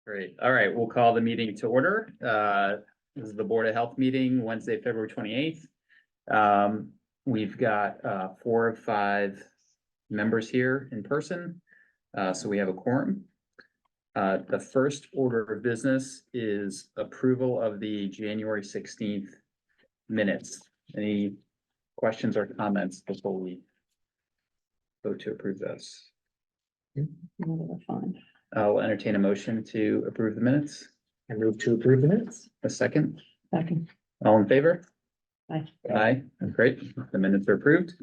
Great. All right, we'll call the meeting to order. This is the Board of Health meeting, Wednesday, February 28th. We've got 4 of 5 members here in person, so we have a quorum. The first order of business is approval of the January 16th minutes. Any questions or comments before we vote to approve this? Fine. I'll entertain a motion to approve the minutes. I move to approve the minutes. A second. Second. All in favor? Aye. Aye. Great. The minutes are approved.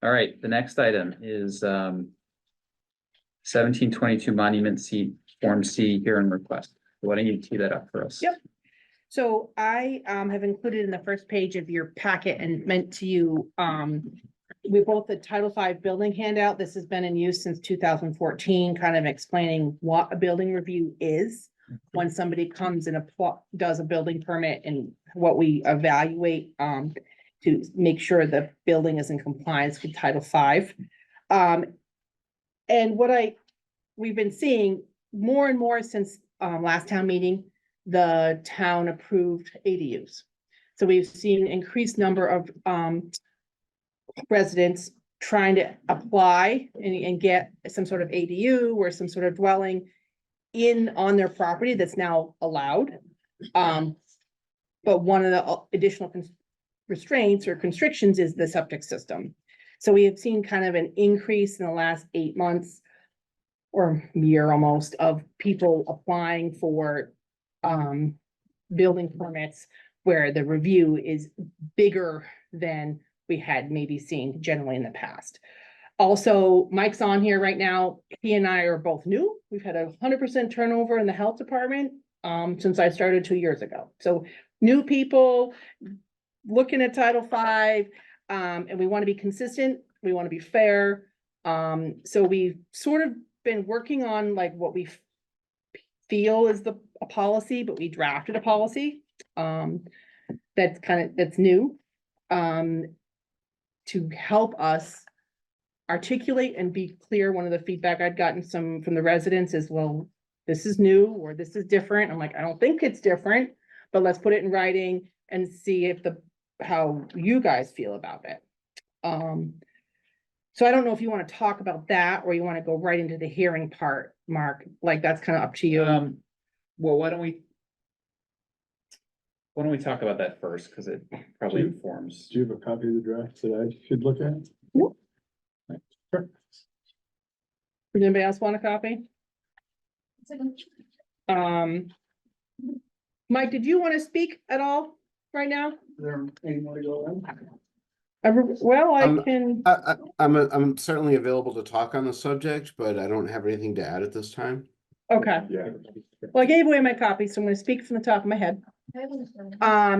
All right, the next item is 1722 Monument C, Form C hearing request. Why don't you tee that up for us? Yep. So I have included in the first page of your packet and meant to you, we both the Title V building handout. This has been in use since 2014, kind of explaining what a building review is. When somebody comes and does a building permit and what we evaluate to make sure the building is in compliance with Title V. And what we've been seeing more and more since last town meeting, the town approved ADUs. So we've seen increased number of residents trying to apply and get some sort of ADU or some sort of dwelling on their property that's now allowed. But one of the additional restraints or constrictions is the septic system. So we have seen kind of an increase in the last 8 months or year almost of people applying for building permits where the review is bigger than we had maybe seen generally in the past. Also, Mike's on here right now. He and I are both new. We've had 100% turnover in the health department since I started 2 years ago. So new people looking at Title V, and we want to be consistent. We want to be fair. So we've sort of been working on like what we feel is a policy, but we drafted a policy that's new to help us articulate and be clear. One of the feedback I'd gotten from the residents is, well, this is new or this is different. I'm like, I don't think it's different, but let's put it in writing and see if how you guys feel about it. So I don't know if you want to talk about that or you want to go right into the hearing part, Mark. Like that's kind of up to you. Well, why don't we talk about that first? Because it probably informs. Do you have a copy of the draft that I should look at? Yep. Sure. Does anybody else want a copy? Mike, did you want to speak at all right now? Is there any more to go on? Well, I can. I'm certainly available to talk on the subject, but I don't have anything to add at this time. Okay. Yeah. Well, I gave away my copy, so I'm going to speak from the top of my head.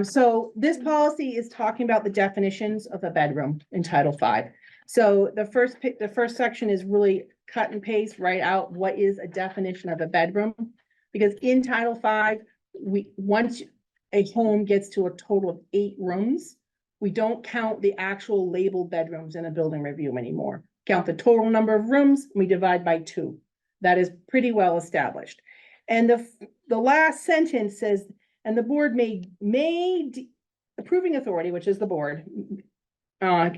So this policy is talking about the definitions of a bedroom in Title V. So the first section is really cut and paste right out what is a definition of a bedroom. Because in Title V, once a home gets to a total of 8 rooms, we don't count the actual labeled bedrooms in a building review anymore. Count the total number of rooms, we divide by 2. That is pretty well established. And the last sentence says, and the board may approving authority, which is the board,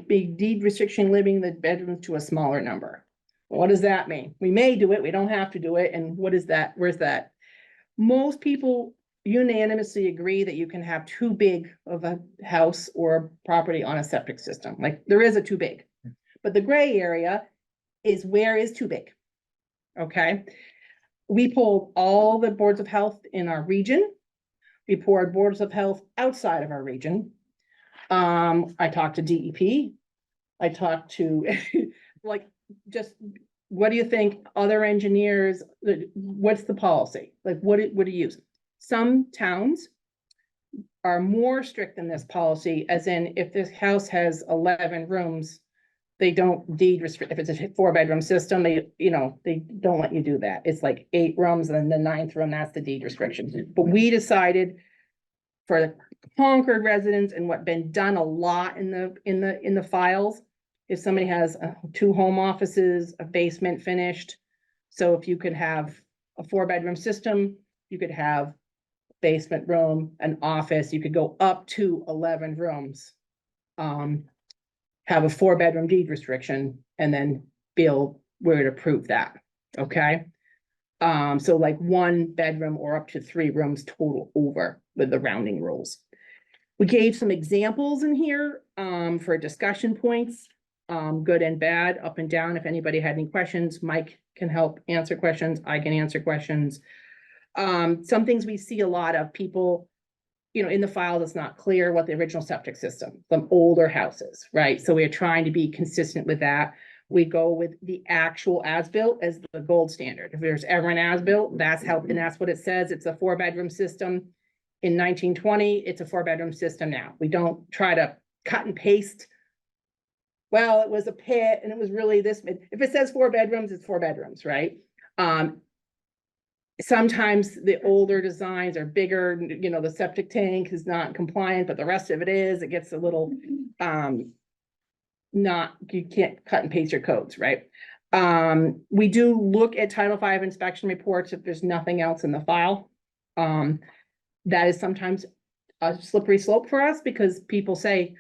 be deed restriction limiting the bedrooms to a smaller number. Well, what does that mean? We may do it, we don't have to do it. And what is that? Where's that? Most people unanimously agree that you can have too big of a house or property on a septic system. Like there is a too big, but the gray area is where is too big. Okay. We pulled all the boards of health in our region. We poured boards of health outside of our region. I talked to DEP. I talked to like, just what do you think? Other engineers, what's the policy? Like what do you use? Some towns are more strict than this policy, as in if this house has 11 rooms, they don't deed restrict. If it's a 4-bedroom system, they don't let you do that. It's like 8 rooms and then the 9th room, that's the deed restriction. But we decided for the Concord residents and what been done a lot in the files, if somebody has 2 home offices, a basement finished. So if you could have a 4-bedroom system, you could have basement room, an office, you could go up to 11 rooms. Have a 4-bedroom deed restriction and then bill where to prove that, okay? So like 1 bedroom or up to 3 rooms total over with the rounding rules. We gave some examples in here, for discussion points, good and bad, up and down. If anybody had any questions, Mike can help answer questions, I can answer questions. Some things we see a lot of people, in the files, it's not clear what the original septic system, some older houses, right? So we're trying to be consistent with that. We go with the actual as-built as the gold standard. If there's ever an as-built, that's and that's what it says. It's a 4-bedroom system. In 1920, it's a 4-bedroom system now. We don't try to cut and paste. Well, it was a pit and it was really this. If it says 4 bedrooms, it's 4 bedrooms, right? Sometimes the older designs are bigger, the septic tank is not compliant, but the rest of it is. It gets a little, you can't cut and paste your codes, right? We do look at Title V inspection reports if there's nothing else in the file. That is sometimes a slippery slope for us because people say,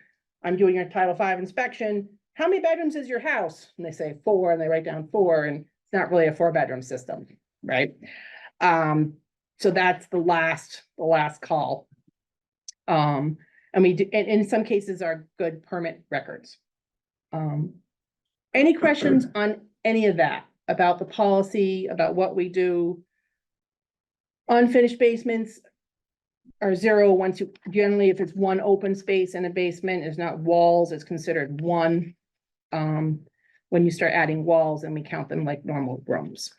I'm doing a Title V inspection. How many bedrooms is your house? And they say 4, and they write down 4, and it's not really a 4-bedroom system, right? So that's the last call. And we do, and in some cases are good permit records. Any questions on any of that, about the policy, about what we do? Unfinished basements are 0 once you, generally, if it's 1 open space in a basement, it's not walls, it's considered 1. When you start adding walls, and we count them like normal rooms.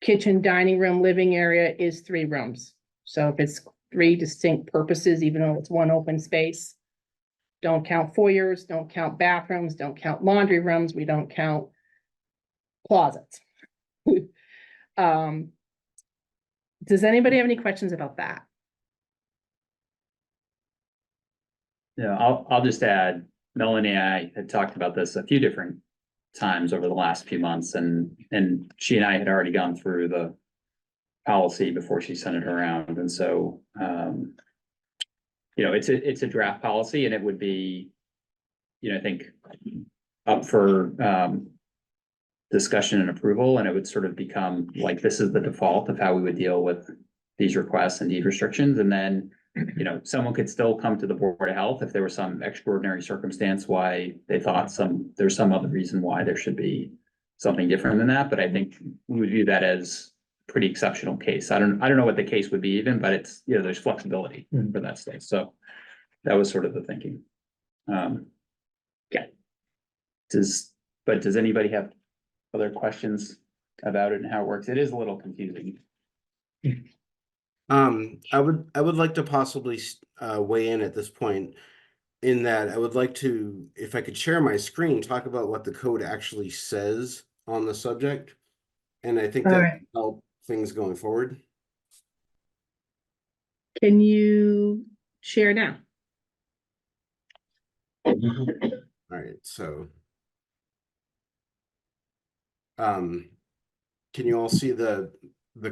Kitchen, dining room, living area is 3 rooms. So if it's 3 distinct purposes, even though it's 1 open space, don't count foyers, don't count bathrooms, don't count laundry rooms, we don't count closets. Does anybody have any questions about that? Yeah, I'll just add, Melanie and I had talked about this a few different times over the last few months, and she and I had already gone through the policy before she sent it around, and so it's a draft policy, and it would be, I think, up for discussion and approval, and it would sort of become like this is the default of how we would deal with these requests and deed restrictions, and then someone could still come to the Board of Health if there was some extraordinary circumstance why they thought there's some other reason why there should be something different than that. But I think we would view that as a pretty exceptional case. I don't know what the case would be even, but it's, there's flexibility for that state. So that was sort of the thinking. Yeah. Does anybody have other questions about it and how it works? It is a little confusing. I would like to possibly weigh in at this point, in that I would like to, if I could share my screen, talk about what the code actually says on the subject. And I think that would help things going forward. Can you share now? All right, so can you all see the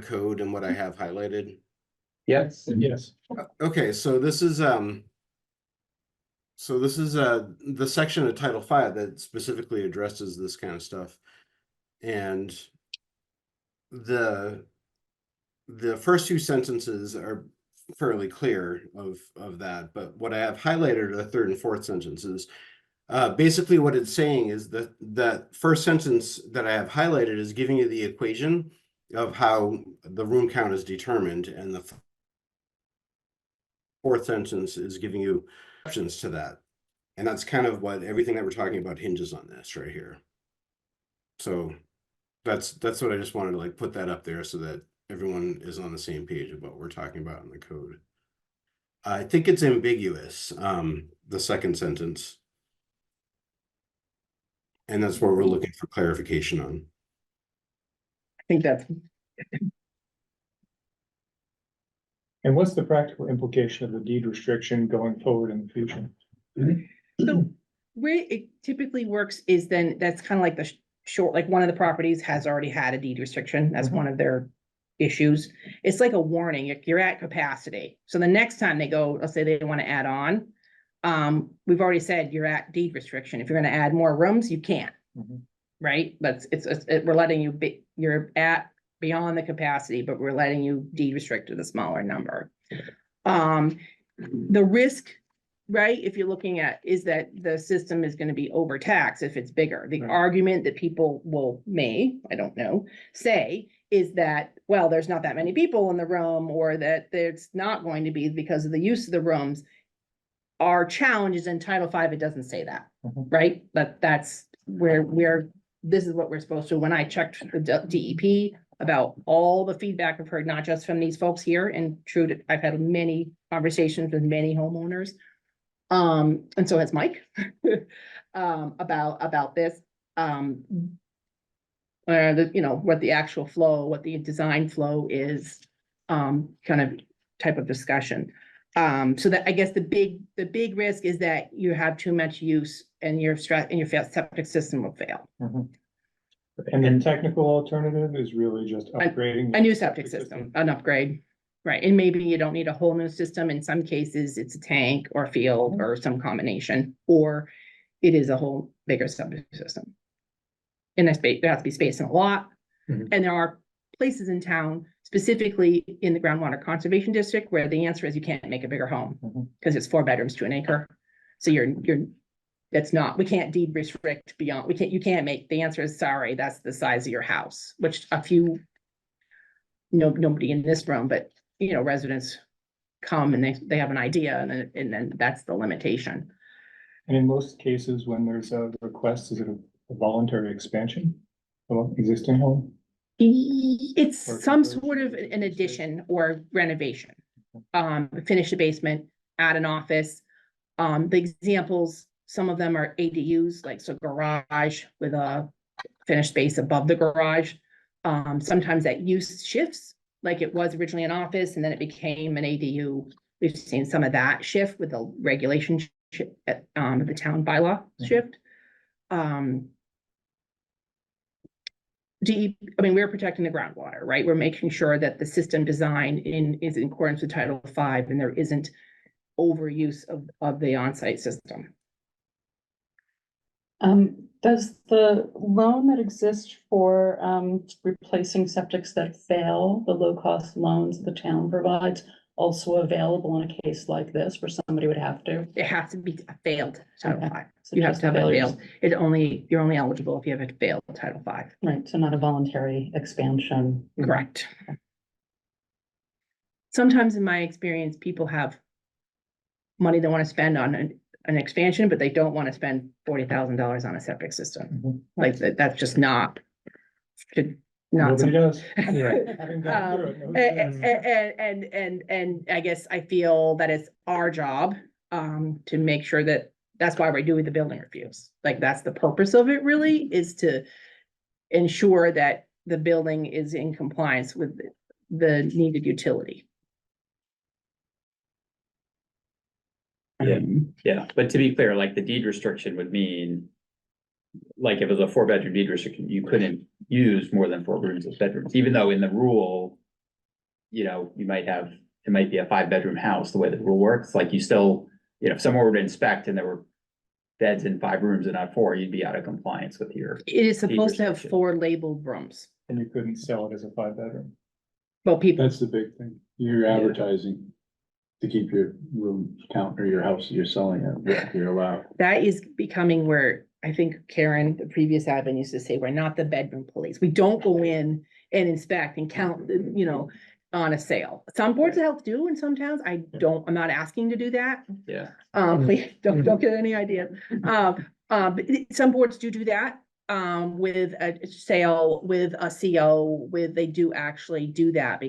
code and what I have highlighted? Yes. Yes. Okay, so this is the section of Title V that specifically addresses this kind of stuff. And the first 2 sentences are fairly clear of that, but what I have highlighted are the 3rd and 4th sentences. Basically what it's saying is that first sentence that I have highlighted is giving you the equation of how the room count is determined, and the 4th sentence is giving you options to that. And that's kind of what everything that we're talking about hinges on this right here. So that's what I just wanted to put that up there so that everyone is on the same page of what we're talking about in the code. I think it's ambiguous, the 2nd sentence. And that's where we're looking for clarification on. I think that's, And what's the practical implication of the deed restriction going forward in the future? so where it typically works is then that's kind of like the short, like one of the properties has already had a deed restriction. That's one of their issues. It's like a warning, you're at capacity. So the next time they go, let's say they want to add on, we've already said you're at deed restriction. If you're gonna add more rooms, you can't. Mhm. Right? That's, we're letting you be, you're at beyond the capacity, but we're letting you deed restrict to the smaller number. The risk, right, if you're looking at, is that the system is gonna be overtaxed if it's bigger. The Right. argument that people I don't know, say is that, well, there's not that many people in the room, or that it's not going to be because of the use of the rooms. Our challenge is in Title V, it doesn't say that, Mhm. right? But that's where this is what we're supposed to, when I checked the DEP about all the feedback I've heard, not just from these folks here, and true, that I've had many conversations with many homeowners. And so has Mike, about this, what the actual flow, what the design flow is, kind of type of discussion. So that, I guess the big risk is that you have too much use and your septic system will fail. Mhm. And the technical alternative is really just upgrading. A new septic system, an upgrade, right? And maybe you don't need a whole new system. In some cases, it's a tank or a field or some combination, or it is a whole bigger septic system. And there has to be space in a lot. Mhm. And there are places in town, specifically in the groundwater conservation district, where the answer is you can't make a bigger home Mhm. because it's 4 bedrooms to an acre. So we can't deed restrict beyond, you can't make, the answer is sorry, that's the size of your house, which nobody in this room, but residents come and they have an idea, and then that's the limitation. And in most cases, when there's a request, is it a voluntary expansion of an existing home? It's Or some conversion, sort of or an addition or renovation. Okay. Finish the basement, add an office. The examples, some of them are ADUs, like so garage with a finished space above the garage. Sometimes that use shifts, like it was originally an office and then it became an ADU. We've seen some of that shift with the regulation shift, the town bylaw shift. We're protecting the groundwater, right? We're making sure that the system design is in accordance with Title V and there isn't overuse of the on-site system. Does the loan that exists for replacing septics that fail, the low-cost loans the town provides, also available in a case like this where somebody would have to? It has to be a failed Title Okay. V. So You have just to have it failures. failed. You're only eligible if you have a failed Title V. Right, so not a voluntary expansion. Correct. Sometimes in my experience, people have money they want to spend on an expansion, but they don't want to spend $40,000 on a septic system. Mhm. Like that's just not. Nobody does. Right. Having gone through it, nobody does. And I guess I feel that it's our job to make sure that's why we're doing the building reviews. Like that's the purpose of it really, is to ensure that the building is in compliance with the needed utility. Yeah. Yeah, but to be clear, like the deed restriction would mean, like if it was a 4-bedroom deed restriction, you couldn't use more than 4 rooms as bedrooms, even though in the rule, it might be a 5-bedroom house, the way the rule works, like you still, if someone were to inspect and there were beds in 5 rooms and not 4, you'd be out of compliance with your. It is supposed to have restriction. 4 labeled rooms. And you couldn't sell it as a 5-bedroom. Well, people, That's the big thing. You're advertising to keep your room count or your house that you're selling it, you're allowed. that is becoming where I think Karen, the previous admin, used to say, we're not the bedroom police. We don't go in and inspect and count, on a sale. Some boards of health do in some towns. I'm not asking to do that. Yeah. Please don't get any idea. But some boards do that, with a sale, with a CO, they do actually do that.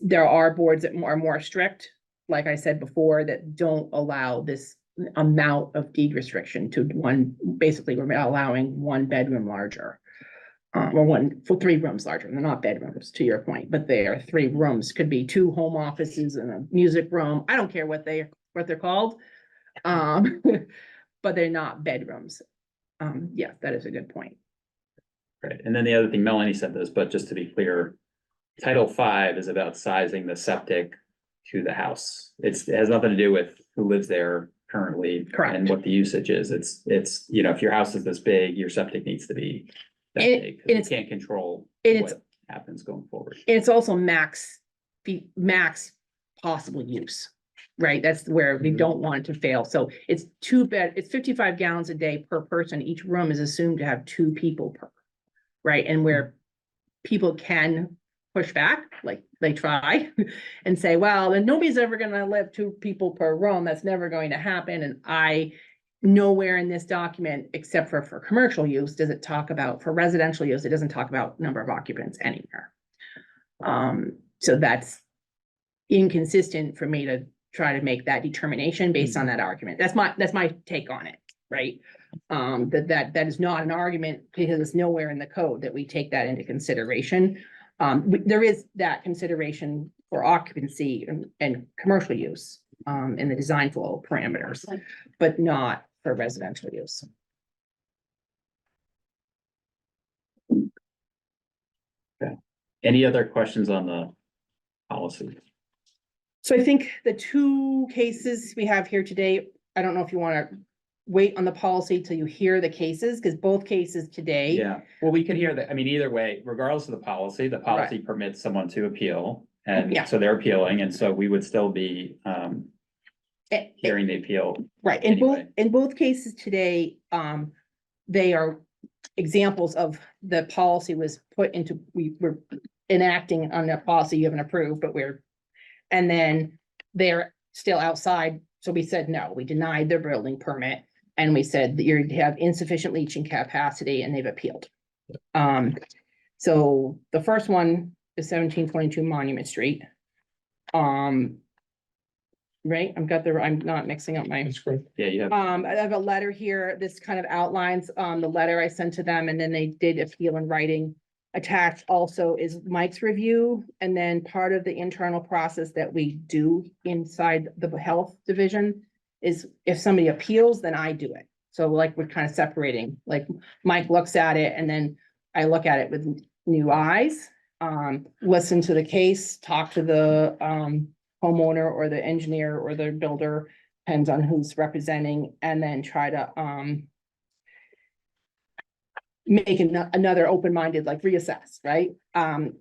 There are boards that are more strict, like I said before, that don't allow this amount of deed restriction to one, basically we're allowing 1 bedroom larger. Or 3 rooms larger. They're not bedrooms, to your point, but they are 3 rooms, could be 2 home offices and a music room. I don't care what they're called. But they're not bedrooms. Yeah, that is a good point. Right, and then the other thing, Melanie said this, but just to be clear, Title V is about sizing the septic to the house. It has nothing to do with who lives there currently. Correct. And what the usage is. It's, you know, if your house is this big, your septic needs to be that And- big. 'Cause and you it's- can't control and it's- what happens going forward. It's also max possible use, right? That's where we Mhm. don't want it to fail. So it's it's 55 gallons a day per person. Each room is assumed to have 2 people per, right? And where people can push back, like they try and say, well, then nobody's ever gonna live 2 people per room. That's never going to happen. And nowhere in this document, except for commercial use, does it talk about, for residential use, it doesn't talk about number of occupants anywhere. So that's inconsistent for me to try to make that determination based on that argument. That's my take on it, right? That is not an argument because it's nowhere in the code that we take that into consideration. There is that consideration for occupancy and commercial use, in the design flow parameters, but not for residential use. Any other questions on the policy? So I think the 2 cases we have here today, I don't know if you want to wait on the policy till you hear the cases, because both cases today. Yeah, well, we could hear that, I mean, either way, regardless of the policy permits someone to appeal. Yeah. And so they're appealing, and so we would still be eh, hearing the appeal. Right, Anyway. in both cases today, they are examples of the policy was put into, we were enacting on a policy you haven't approved, but and then they're still outside, so we said no, we denied their building permit, and we said that you have insufficient leaching capacity, and they've appealed. So the first one is 1722 Monument Street. Right, I'm not mixing up my. That's great. Yeah, you have, I have a letter here. This kind of outlines, the letter I sent to them, and then they did appeal in writing. Attached also is Mike's review, and then part of the internal process that we do inside the health division is if somebody appeals, then I do it. So like, we're kind of separating, like Mike looks at it, and then I look at it with new eyes. Listen to the case, talk to the, homeowner or the engineer or the builder, depends on who's representing, and then try to, make another open-minded, like reassess, right?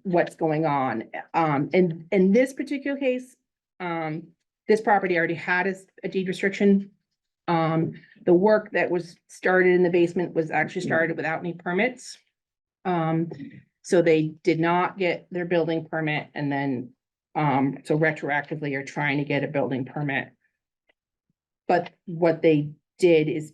What's going on. In this particular case, this property already had a deed restriction. The work that was started in the basement was actually started without any permits. So they did not get their building permit, and then, so retroactively are trying to get a building permit. But what they did is,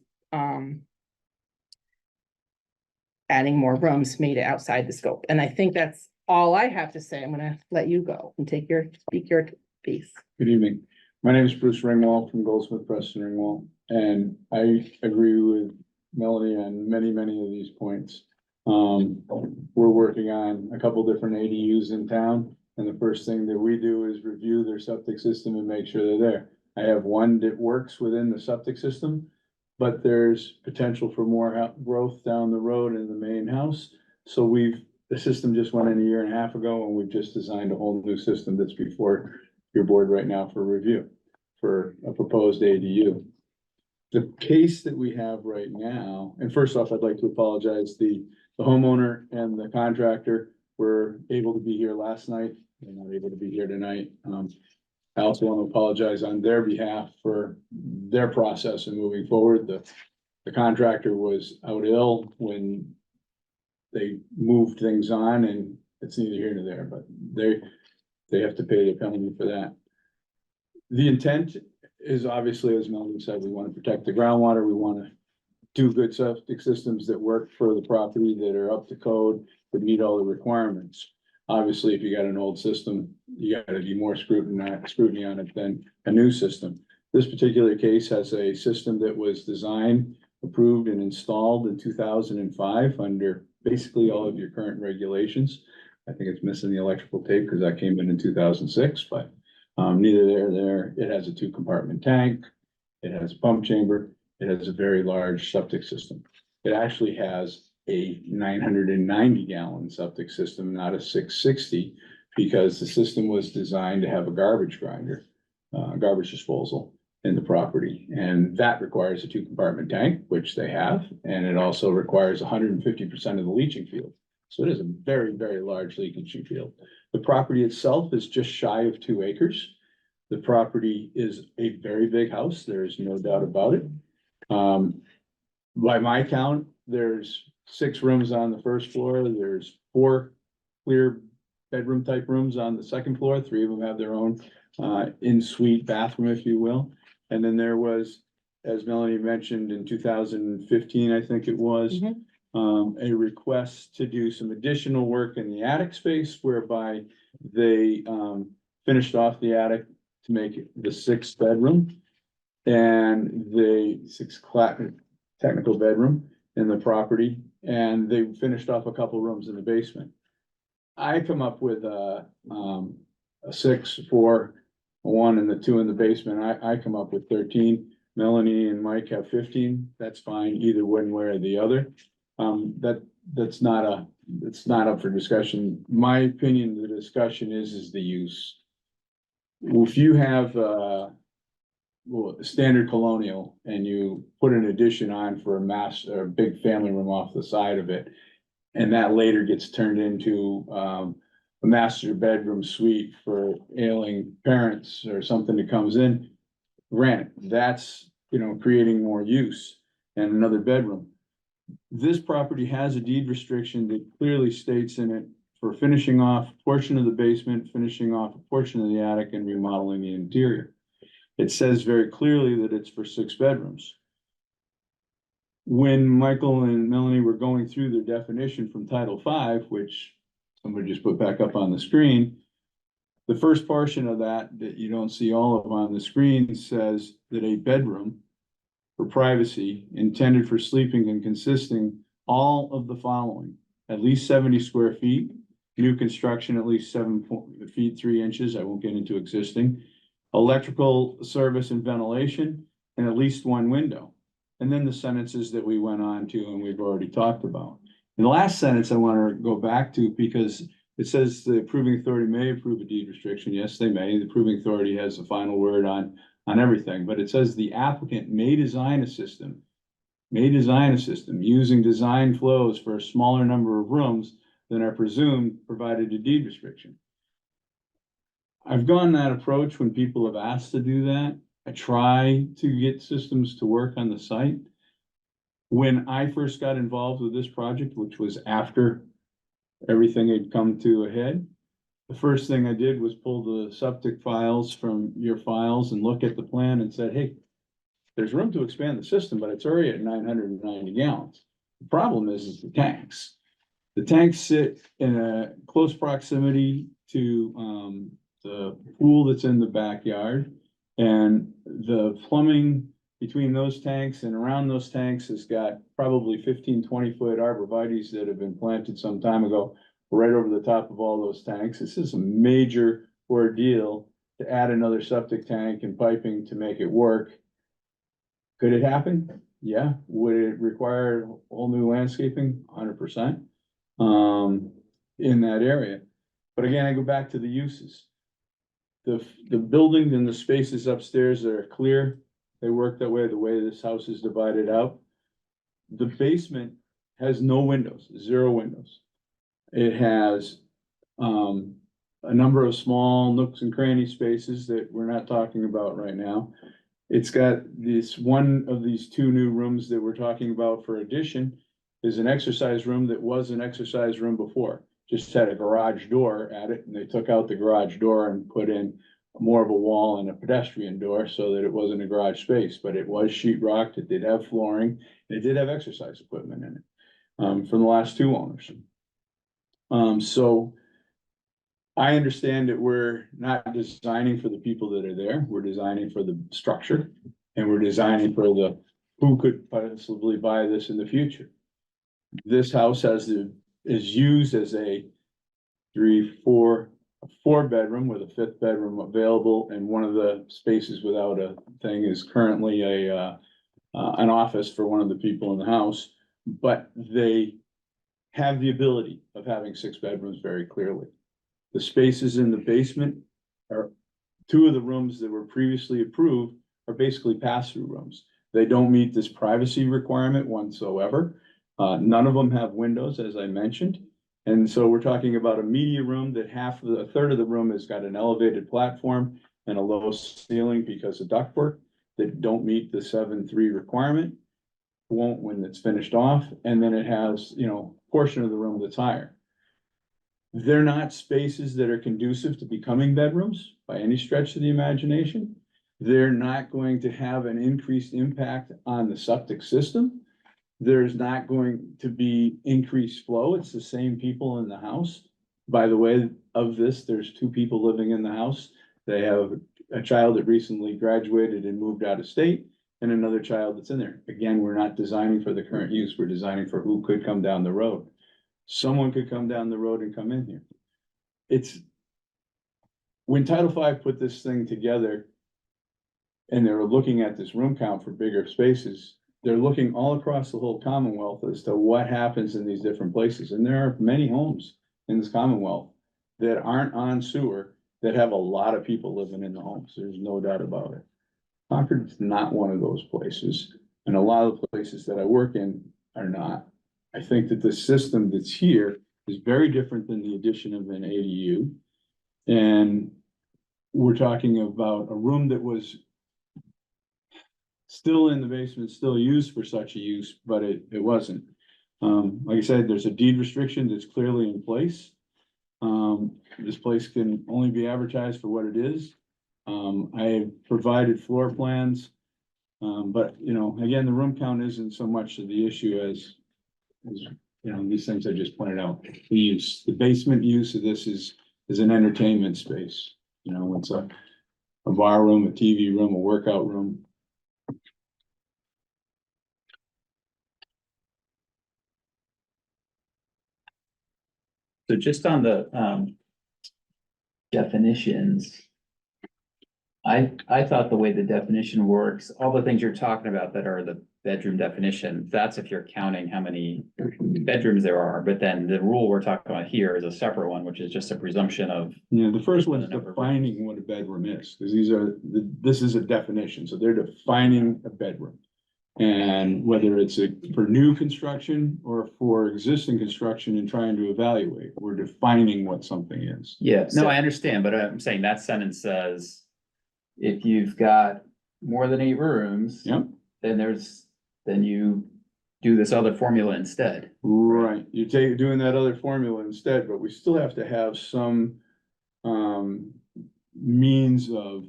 adding more rooms made it outside the scope. And I think that's all I have to say. I'm gonna let you go and speak your piece. Good evening. My name is Bruce Ringwald from Goldsmith Preston Ringwald, and I agree with Melanie on many, many of these points. We're working on a couple different ADUs in town, and the first thing that we do is review their septic system and make sure they're there. I have one that works within the septic system, but there's potential for more growth down the road in the main house. So the system just went in 1.5 years ago, and we've just designed a whole new system that's before your board right now for review for a proposed ADU. The case that we have right now, and first off, I'd like to apologize, the homeowner and the contractor were able to be here last night. They're not able to be here tonight. I also want to apologize on their behalf for their process in moving forward. The contractor was out ill when they moved things on, and it's neither here nor there, but they have to pay the penalty for that. The intent is obviously, as Melanie said, we want to protect the groundwater. We want to do good septic systems that work for the property, that are up to code, that meet all the requirements. Obviously, if you got an old system, you gotta be more scrutiny on it than a new system. This particular case has a system that was designed, approved, and installed in 2005 under basically all of your current regulations. I think it's missing the electrical tape because that came in 2006, but neither there. It has a 2-compartment tank. It has a pump chamber. It has a very large septic system. it actually has a 990 gallon septic system, not a 660, because the system was designed to have a garbage grinder, garbage disposal in the property. And that requires a 2-compartment tank, which they have, and it also requires 150% of the leaching field. So it is a very, very large leaching field. The property itself is just shy of 2 acres. The property is a very big house. There's no doubt about it. By my count, there's 6 rooms on the first floor. There's 4 clear bedroom type rooms on the second floor. 3 of them have their own in-suite bathroom, if you will. And then there was, as Melanie mentioned, in 2015, I think it was, a request to do some additional work in the attic space, whereby they finished off the attic to make it the 6th bedroom and the 6th technical bedroom in the property, and they finished off a couple rooms in the basement. I come up with a 6, 4, 1, and the 2 in the basement. I come up with 13. Melanie and Mike have 15. That's fine, either one way or the other. That's not it's not up for discussion. My opinion, the discussion is the use. If you have standard colonial and you put an addition on for a master, or a big family room off the side of it, and that later gets turned into a master bedroom suite for ailing parents or something that comes in, granted, that's, creating more use and another bedroom. This property has a deed restriction that clearly states in it for finishing off a portion of the basement, finishing off a portion of the attic, and remodeling the interior. It says very clearly that it's for 6 bedrooms. When Michael and Melanie were going through their definition from Title V, which somebody just put back up on the screen, the first portion of that you don't see all of on the screen says that a bedroom for privacy intended for sleeping and consisting all of the following: at least 70 square feet, new construction at least 7 feet 3 inches, I won't get into existing, electrical service and ventilation, and at least 1 window. And then the sentences that we went on to and we've already talked about. And the last sentence I want to go back to, because it says the approving authority may approve a deed restriction. Yes, they may. The approving authority has the final word on everything, but it says the applicant may design a system using design flows for a smaller number of rooms than are presumed provided a deed restriction. I've gone that approach when people have asked to do that. I try to get systems to work on the site. When I first got involved with this project, which was after everything had come to a head, the first thing I did was pull the septic files from your files and look at the plan and said, hey, there's room to expand the system, but it's already at 990 gallons. The problem is the tanks. The tanks sit in a close proximity to the pool that's in the backyard, and the plumbing between those tanks and around those tanks has got probably 15, 20-foot arborvitaes that have been planted some time ago right over the top of all those tanks. This is a major ordeal to add another septic tank and piping to make it work. Could it happen? Yeah. Would it require whole new landscaping? 100% in that area. But again, I go back to the uses. The building and the spaces upstairs that are clear, they work that way, the way this house is divided out. The basement has no windows, 0 windows. It has a number of small nooks and cranny spaces that we're not talking about right now. It's got this one of these 2 new rooms that we're talking about for addition is an exercise room that was an exercise room before. Just had a garage door at it, and they took out the garage door and put in more of a wall and a pedestrian door so that it wasn't a garage space, but it was sheetrocked. It did have flooring. It did have exercise equipment in it from the last 2 owners. So I understand that we're not designing for the people that are there. We're designing for the structure, and we're designing for the who could possibly buy this in the future. This house is used as a 4 bedroom with a 5th bedroom available, and one of the spaces without a thing is currently an office for one of the people in the house. but they have the ability of having 6 bedrooms very clearly. The spaces in the basement are, 2 of the rooms that were previously approved are basically pass-through rooms. They don't meet this privacy requirement whatsoever. None of them have windows, as I mentioned. And so we're talking about a media room that a third of the room has got an elevated platform and a low ceiling because of ductwork that don't meet the 7.3 requirement. Won't when it's finished off, and then it has, portion of the room that's higher. They're not spaces that are conducive to becoming bedrooms by any stretch of the imagination. They're not going to have an increased impact on the septic system. There's not going to be increased flow. It's the same people in the house. By the way, of this, there's 2 people living in the house. They have a child that recently graduated and moved out of state, and another child that's in there. Again, we're not designing for the current use. We're designing for who could come down the road. Someone could come down the road and come in here. When Title V put this thing together and they were looking at this room count for bigger spaces, they're looking all across the whole Commonwealth as to what happens in these different places. And there are many homes in this Commonwealth that aren't on sewer that have a lot of people living in the homes. There's no doubt about it. Concord is not one of those places, and a lot of the places that I work in are not. I think that the system that's here is very different than the addition of an ADU. And we're talking about a room that was still in the basement, still used for such a use, but it wasn't. Like I said, there's a deed restriction that's clearly in place. This place can only be advertised for what it is. I have provided floor plans. But again, the room count isn't so much of the issue as these things I just pointed out. The basement use of this is an entertainment space. It's a bar room, a TV room, a workout room. So just on the definitions. I thought the way the definition works, all the things you're talking about that are the bedroom definition, that's if you're counting how many bedrooms there are, but then the rule we're talking about here is a separate one, which is just a presumption of. Yeah, the first one is defining what a bedroom is, because this is a definition, so they're defining a bedroom. And whether it's for new construction or for existing construction and trying to evaluate, we're defining what something is. Yeah, no, I understand, but I'm saying that sentence says, if you've got more than 8 rooms. Yep. Then you do this other formula instead. Right, you're doing that other formula instead, but we still have to have some means of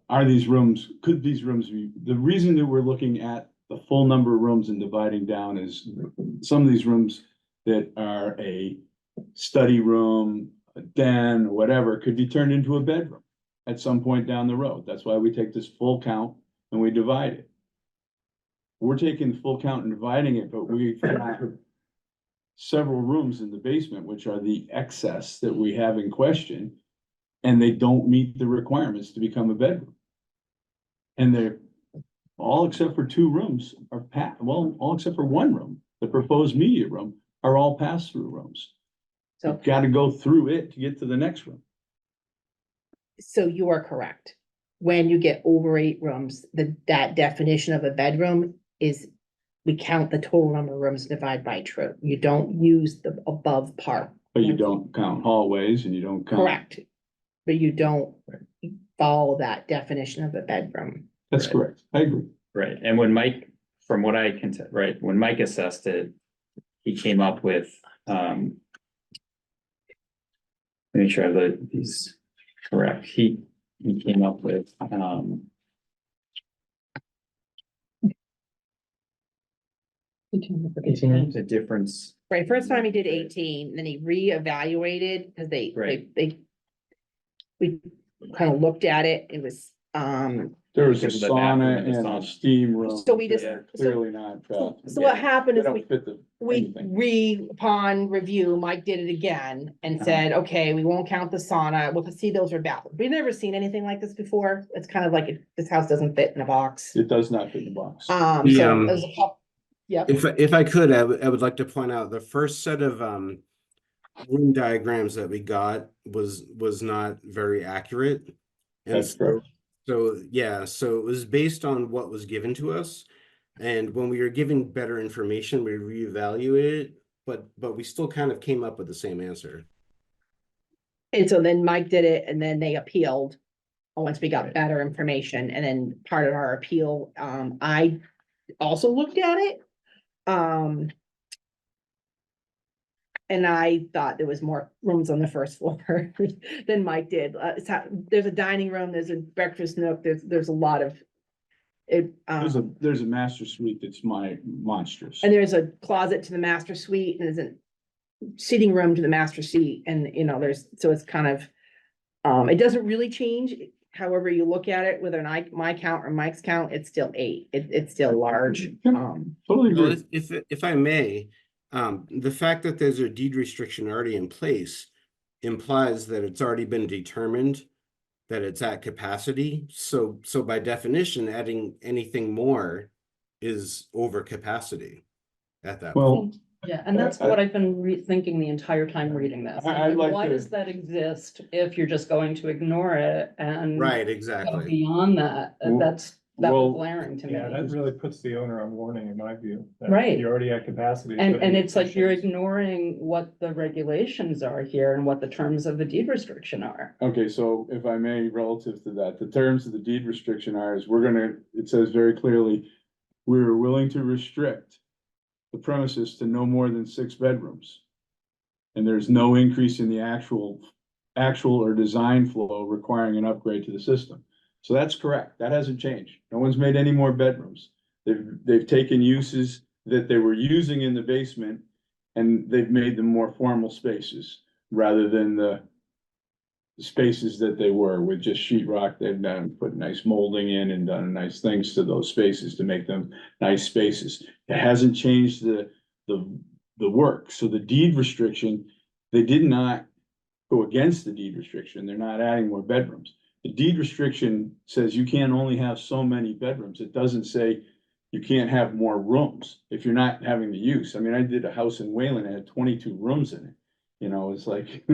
could these rooms be, the reason that we're looking at the full number of rooms and dividing down is some of these rooms that are a study room, a den, or whatever, could be turned into a bedroom at some point down the road. That's why we take this full count and we divide it. We're taking the full count and dividing it, but we've got several rooms in the basement, which are the excess that we have in question, and they don't meet the requirements to become a bedroom. And they're all except for 2 rooms are all except for 1 room, the proposed media room, are all pass-through rooms. So you've got to go through it to get to the next room. So you are correct. When you get over 8 rooms, that definition of a bedroom is, we count the total number of rooms, divide by 2. You don't use the above part. But you don't count hallways and you don't count. Correct. But you don't follow that definition of a bedroom. That's Right. correct. I agree. Right, and when Mike, from what I can tell, right, when Mike assessed it, he came up with, let me make sure I have these correct, he came up with, the difference. Right, first time he did 18, then he reevaluated, because Right. we kind of looked at it, it was, There was a Because of the bathroom sauna and the and a sauna. steam room. so we just, Yeah, Clearly not. so what happened They is don't fit the. we upon review, Mike did it again and said, okay, we won't count the sauna, we'll see those are bathrooms. We've never seen anything like this before. It's kind of like, this house doesn't fit in a box. It does not fit the box. So The, there's a couple. Yep. If I could, I would like to point out the first set of room diagrams that we got was not very accurate. And That's correct. so yeah, so it was based on what was given to us. And when we were given better information, we reevaluated it, but we still kind of came up with the same answer. And so then Mike did it and then they appealed. Once we got better information, and then part of our appeal, I also looked at it. And I thought there was more rooms on the first floor than Mike did. There's a dining room, there's a breakfast nook, there's a lot of it. There's a master suite that's monstrous. And there's a closet to the master suite, and there's a sitting room to the master suite, and so it's kind of, it doesn't really change. However you look at it, whether my count or Mike's count, it's still 8. It's still large. Totally Well, agree. if I may, the fact that there's a deed restriction already in place implies that it's already been determined that it's at capacity. So by definition, adding anything more is over capacity at that point. Well, Yeah, and that's what I've been rethinking the entire time reading this. I'd like Why to- does that exist if you're just going to ignore it and Right, go exactly. beyond that? Well- That well, was glaring to me. Yeah, that really puts the owner on warning in my view. that Right. You're already at capacity. so And the it's like you're restrictions- ignoring what the regulations are here and what the terms of the deed restriction are. okay, so if I may, relative to that, the terms of the deed restriction are, it says very clearly, we're willing to restrict the premises to no more than 6 bedrooms. And there's no increase in the actual or design flow requiring an upgrade to the system. So that's correct. That hasn't changed. No one's made any more bedrooms. They've taken uses that they were using in the basement and they've made them more formal spaces rather than the spaces that they were with just sheetrock. They've done, put nice molding in and done nice things to those spaces to make them nice spaces. It hasn't changed the work. So the deed restriction, they did not go against the deed restriction. They're not adding more bedrooms. The deed restriction says you can only have so many bedrooms. It doesn't say you can't have more rooms if you're not having the use. I mean, I did a house in Wayland, it had 22 rooms in it. You know, it's like,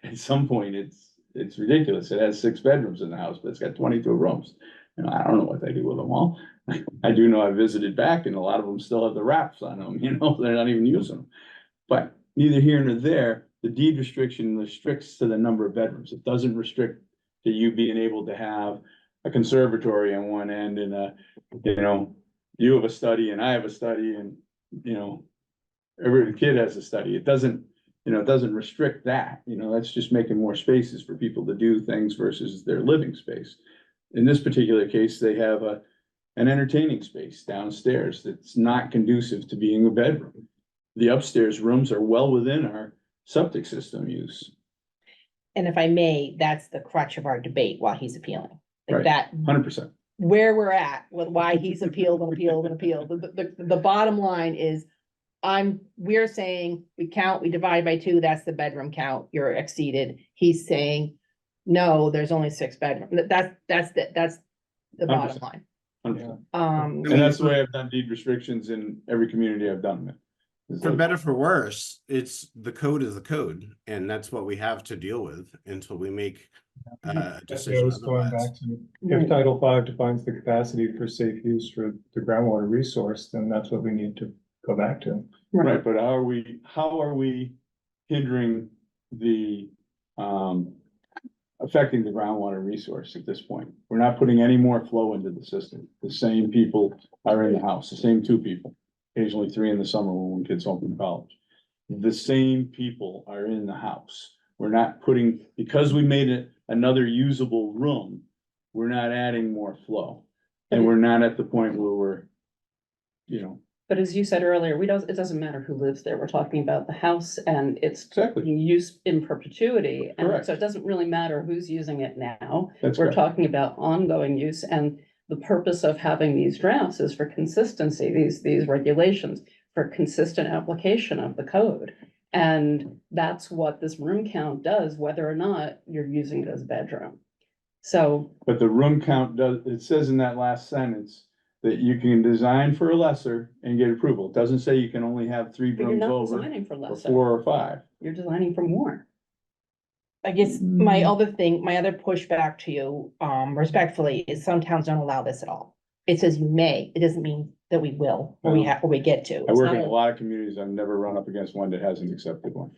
at some point, it's ridiculous. It has 6 bedrooms in the house, but it's got 22 rooms. You know, I don't know what they do with them all. I do know I visited back and a lot of them still have the wraps on them, you know, they're not even using them. But neither here nor there, the deed restriction restricts to the number of bedrooms. It doesn't restrict to you being able to have a conservatory on one end and you have a study and I have a study and, every kid has a study. It doesn't restrict that, that's just making more spaces for people to do things versus their living space. In this particular case, they have an entertaining space downstairs that's not conducive to being a bedroom. The upstairs rooms are well within our septic system use. And if I may, that's the crutch of our debate while he's appealing. Like Right. that, 100%. where we're at with why he's appealed and appealed and appealed. The bottom line is, we're saying we divide by 2, that's the bedroom count, you're exceeded. He's saying, no, there's only 6 bedrooms. That's the bottom 100%. line. 100%. Um, And that's the way I've done deed restrictions in every community I've done them in. It's For like- better for worse, the code is the code, and that's what we have to deal with until we make a That decision goes going otherwise. back to, if Title V defines the capacity for safe use for the groundwater resource, then that's what we need to go back to. Right, but how are we hindering the, affecting the groundwater resource at this point? We're not putting any more flow into the system. The same people are in the house, the same 2 people, occasionally 3 in the summer when kids home from college. The same people are in the house. We're not putting, because we made it another usable room, we're not adding more flow. And we're not at the point where we're, But as you said earlier, it doesn't matter who lives there. We're talking about the house and its exactly, use in perpetuity. And Correct. so it doesn't really matter who's using it now. that's We're correct. talking about ongoing use, and the purpose of having these drafts is for consistency, these regulations, for consistent application of the code. And that's what this room count does, whether or not you're using it as a bedroom. So, But the room count it says in that last sentence that you can design for a lesser and get approval. It doesn't say you can only have 3 But you're rooms not over designing for or lesser, 4 or 5. you're designing for more. I guess my other thing, my other pushback to you, respectfully, is some towns don't allow this at all. It says you may, it doesn't mean that we will, or we Well, have, or we get to. I It's work not in a a- lot of communities. I've never run up against one that hasn't accepted one.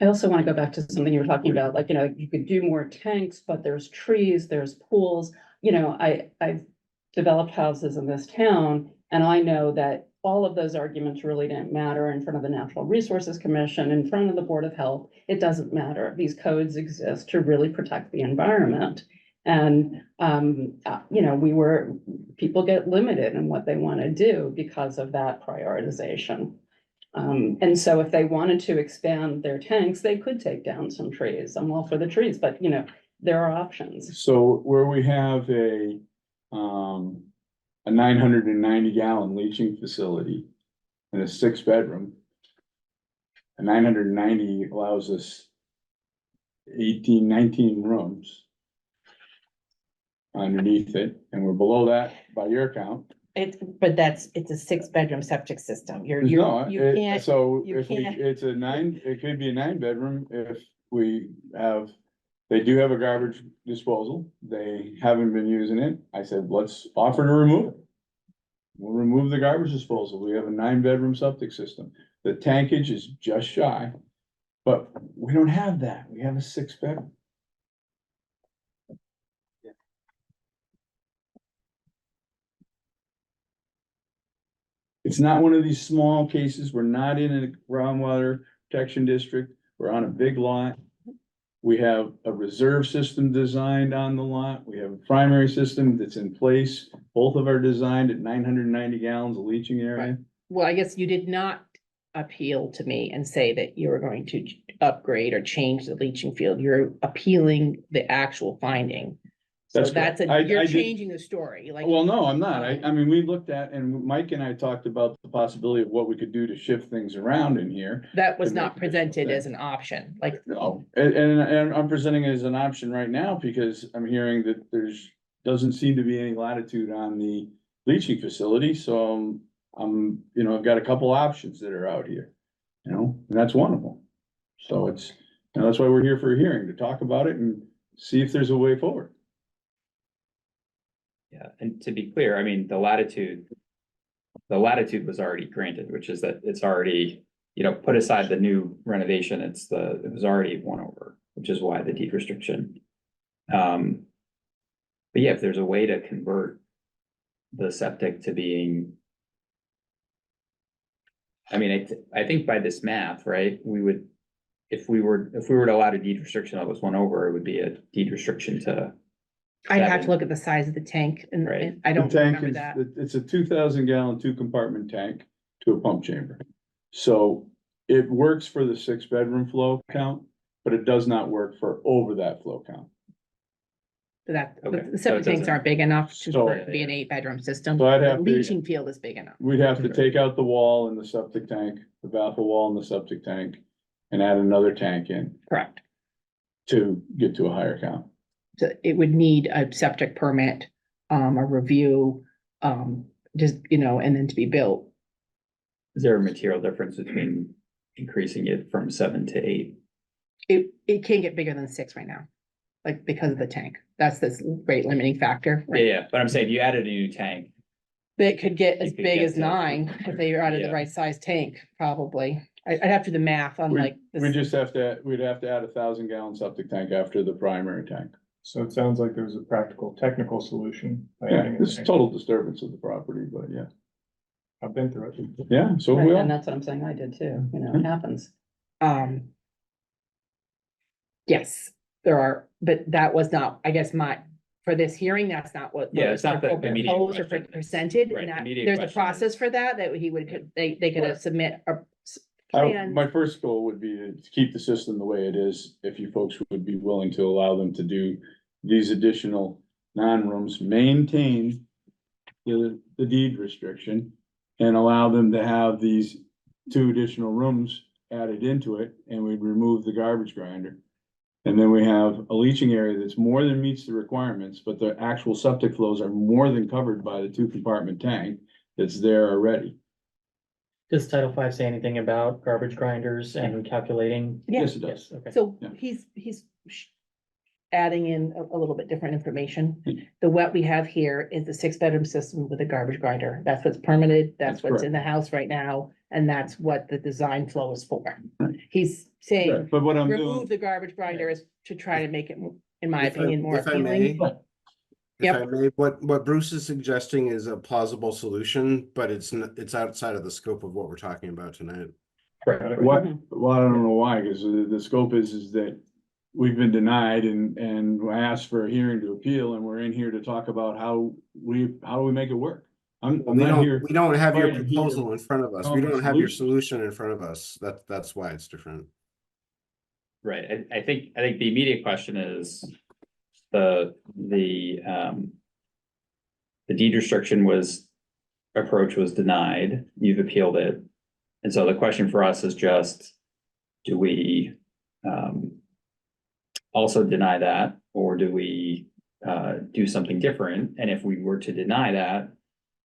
I also want to go back to something you were talking about, like, you could do more tanks, but there's trees, there's pools. I've developed houses in this town, and I know that all of those arguments really didn't matter in front of the Natural Resources Commission, in front of the Board of Health. It doesn't matter. These codes exist to really protect the environment. And, people get limited in what they want to do because of that prioritization. And so if they wanted to expand their tanks, they could take down some trees. I'm all for the trees, but there are options. So where we have a 990 gallon leaching facility and a 6-bedroom. A 990 allows us 18, 19 rooms underneath it, and we're below that by your count. it's a 6-bedroom septic system. You No, can't, so you if we, can't- it could be a 9-bedroom if we have, they do have a garbage disposal. They haven't been using it. I said, let's offer to remove it. We'll remove the garbage disposal. We have a 9-bedroom septic system. The tankage is just shy, but we don't have that. We have a 6-bedroom. It's not one of these small cases. We're not in a groundwater protection district. We're on a big lot. We have a reserve system designed on the lot. We have a primary system that's in place. Both of are designed at 990 gallons of leaching area. well, I guess you did not appeal to me and say that you were going to upgrade or change the leaching field. You're appealing the actual finding. So That's correct. that's I you're did- changing the story, like. Well, no, I'm not. I mean, we looked at, and Mike and I talked about the possibility of what we could do to shift things around in here. That was to not make additional presented as things. an option, like, No, and I'm presenting it as an option right now because I'm hearing that doesn't seem to be any latitude on the leaching facility, so I've got a couple options that are out here. And that's one of them. So that's why we're here for a hearing, to talk about it and see if there's a way forward. Yeah, and to be clear, I mean, the latitude was already granted, which is that it's already, put aside the new renovation, it was already 1 over, which is why the deed restriction. But yeah, if there's a way to convert the septic to being. I mean, I think by this math, right, we would, if we were to allow a deed restriction that was 1 over, it would be a deed restriction to. I'd have to 7. look at the size of the tank and Right. I don't The tank remember is, that. it's a 2,000 gallon 2-compartment tank to a pump chamber. So it works for the 6-bedroom flow count, but it does not work for over that flow count. That, Okay, the so it septic tanks doesn't- aren't big enough So- for it to be an 8-bedroom system. So I'd The have to- leaching field is big enough. We'd have to take out the wall in the septic tank, the baffle wall in the septic tank, and add another tank in Correct. to get to a higher count. So it would need a septic permit, a review, and then to be built. Is there a material difference between increasing it from 7 to 8? It can't get bigger than 6 right now, like because of the tank. That's this rate limiting factor. right? Yeah, but I'm saying you added a new tank. They could get You as could big get as to- 9 if they added the Yeah. right size tank, probably. I'd have to do the math on like. We this- just we'd have to add a 1,000 gallon septic tank after the primary tank. So it sounds like there's a practical, technical solution. by Yeah, adding a this is tank. total disturbance of the property, but yeah. I've been through it. Yeah, so Right, we and all, that's what I'm saying, I did too, it happens. Yes, there are, but that was not, I guess for this hearing, that's not what. Yeah, it's not the immediate proposed or question. presented, Right, and that, immediate there's a question is- process for that he would, they could submit a plan. my first goal would be to keep the system the way it is. If you folks would be willing to allow them to do these additional non-rooms, maintain the deed restriction and allow them to have these 2 additional rooms added into it, and we'd remove the garbage grinder. And then we have a leaching area that's more than meets the requirements, but the actual septic flows are more than covered by the 2-compartment tank that's there already. Does Title V say anything about garbage grinders and calculating? Yeah. Yes, it does. Okay. So Yeah. he's adding in a little bit different information. Hmm. The what we have here is the 6-bedroom system with a garbage grinder. That's what's permitted, that's That's what's correct. in the house right now, and that's what the design flow is for. Right. He's saying, But what I'm remove doing, the garbage grinder is to try to make it, in my If I- opinion, more if I may, appealing. If Yep. I may, what Bruce is suggesting is a plausible solution, but it's outside of the scope of what we're talking about tonight. Correct. what, Mhm. well, I don't know why, because the scope is that we've been denied and I asked for a hearing to appeal, and we're in here to talk about how do we make it work? I'm not here. We don't have your right here proposal in front of us. We come up with don't have your solutions. solution in front of us. That's why it's different. Right, I think the immediate question is the deed restriction approach was denied, you've appealed it. And so the question for us is just, do we also deny that, or do we do something different? And if we were to deny that,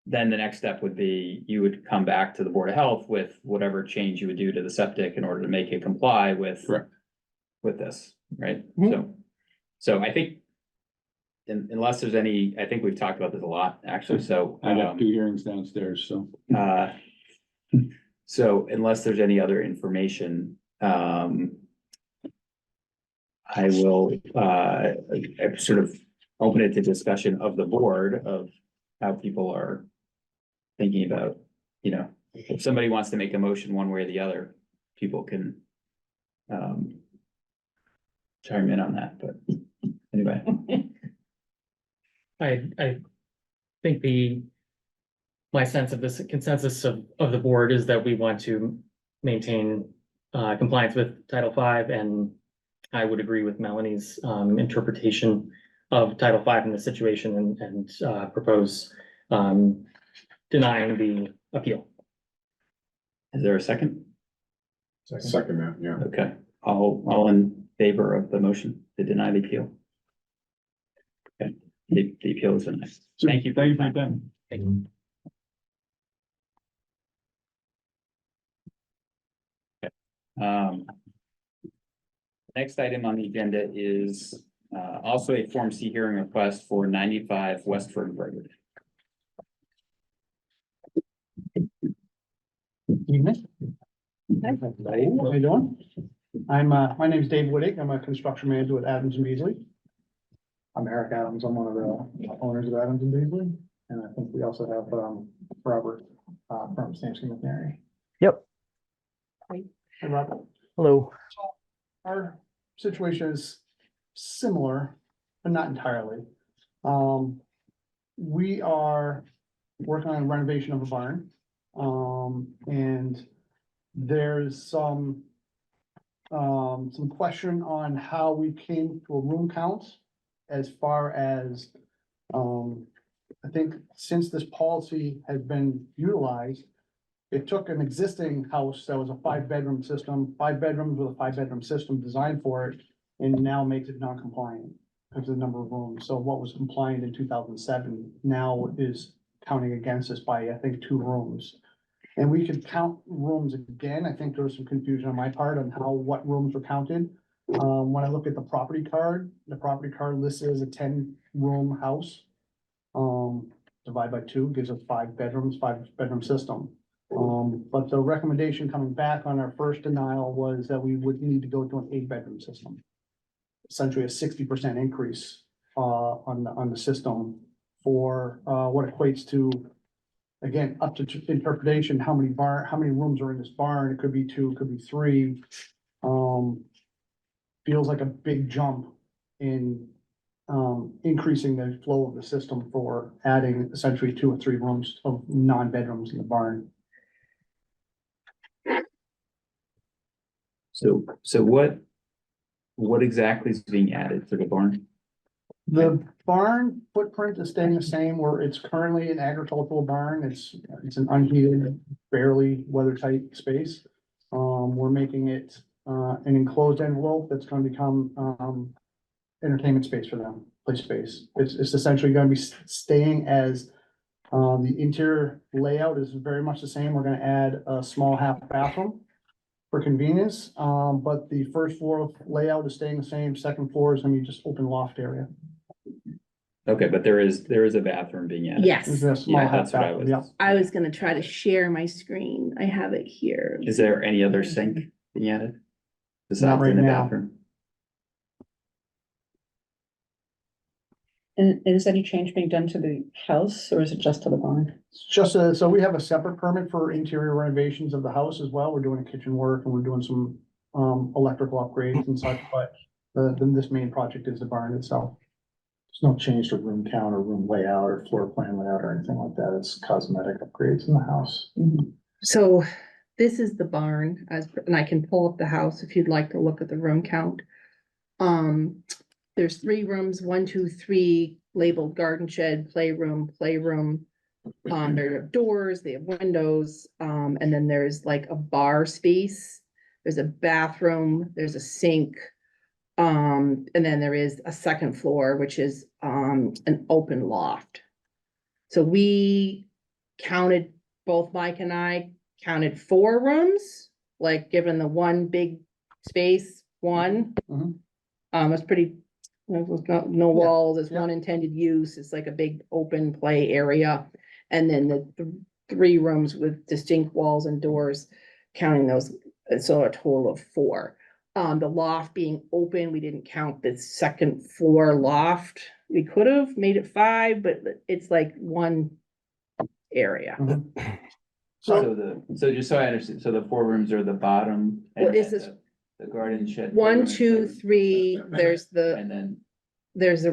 then the next step would be you would come back to the Board of Health with whatever change you would do to the septic in order to make it comply with Correct. with this, right? Mhm. So I think unless there's any, I think we've talked about this a lot, actually, so. I got 2 hearings downstairs, so. So unless there's any other information, I will, sort of open it to discussion of the board of how people are thinking about, if somebody wants to make a motion one way or the other, people can, chime in on that, but anyway. I think my sense of this consensus of the board is that we want to maintain compliance with Title V, and I would agree with Melanie's interpretation of Title V in the situation and propose denying the appeal. Is there a second? Second that, yeah. Okay, all in favor of the motion to deny the appeal? Okay, the appeal is denied. Thank you. Thank you for your time. Next item on the agenda is also a Form C hearing request for 95 Westford Road. Evening. How you doing? My name's Dave Whittick. I'm a construction manager with Adams and Beasley. I'm Eric Adams. I'm one of the owners of Adams and Beasley. And I think we also have, Robert, from Sampson McNary. Yep. Hey, Robert. Hello. Our situation is similar, but not entirely. We are working on renovation of a barn. And there's some question on how we came to a room count as far as, I think since this policy has been utilized, it took an existing house that was a 5-bedroom system, 5 bedrooms with a 5-bedroom system designed for it, and now makes it non-compliant because of the number of rooms. So what was compliant in 2007 now is counting against us by, I think, 2 rooms. And we could count rooms again. I think there was some confusion on my part on what rooms were counted. When I look at the property card lists it as a 10-room house. Divide by 2 gives us 5 bedrooms, 5-bedroom system. But the recommendation coming back on our first denial was that we would need to go to an 8-bedroom system. Essentially a 60% increase on the system for what equates to, again, up to interpretation, how many rooms are in this barn? It could be 2, it could be 3. Feels like a big jump in increasing the flow of the system for adding essentially 2 or 3 rooms of non-bedrooms in the barn. So what exactly is being added to the barn? The barn footprint is staying the same, where it's currently an agricultural barn. It's an unheated, barely weather-tight space. We're making it an enclosed envelope that's gonna become, entertainment space for them, play space. It's essentially gonna be staying as, the interior layout is very much the same. We're gonna add a small half bathroom for convenience, but the first floor layout is staying the same. Second floor is gonna be just open loft area. Okay, but there is a bathroom being added. Yes, There's a small Yeah, half that's what I bathroom, was. yeah. I was gonna try to share my screen. I have it here. Is there any other sink being added? Besides right in the now. bathroom? And is any change being done to the house or is it just to the barn? It's just so we have a separate permit for interior renovations of the house as well. We're doing kitchen work and we're doing some electrical upgrades and such, but this main project is the barn itself. There's no change to room count or room layout or floor plan layout or anything like that. It's cosmetic upgrades in the house. So this is the barn and I can pull up the house if you'd like to look at the room count. There's 3 rooms, 1, 2, 3 labeled garden shed, playroom. There are doors, they have windows, and then there's like a bar space. There's a bathroom, there's a sink. And then there is a second floor, which is an open loft. So we counted, both Mike and I counted 4 rooms, like given the one big space, one. Mhm. It's pretty, there's no Yeah, walls, it's yeah. one intended use, it's like a big open play area. And then the 3 rooms with distinct walls and doors, counting those, so a total of 4. The loft being open, we didn't count the second floor loft. We could have made it 5, but it's like one area. So, So just so I understand, so the 4 rooms are the bottom. Well, and this then is- The garden shed. 1, playroom, 2, playroom. 3, there's the And then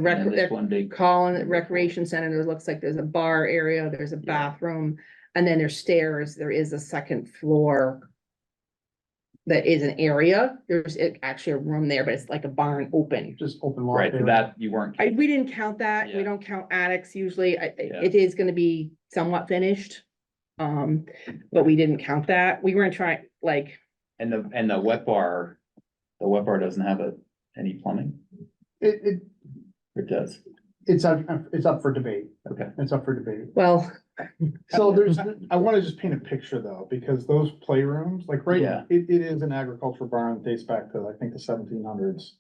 rec, this one big. Colin Recreation Center, there looks like there's a bar area, there's a bathroom, and then there's stairs, there is a second floor. That is an area, there's actually a room there, but it's like a barn open. just open loft Right, area. that you weren't. We didn't count that, we Yeah. don't count attics usually, Yeah. it is gonna be somewhat finished. But we didn't count that, we weren't trying, like, And the wet bar doesn't have any plumbing, It, or it does? it's up for debate. Okay. It's up for debate. well, So I wanna just paint a picture though, because those playrooms, like Yeah. it is an agricultural barn, that dates back to, I think, the 1700s.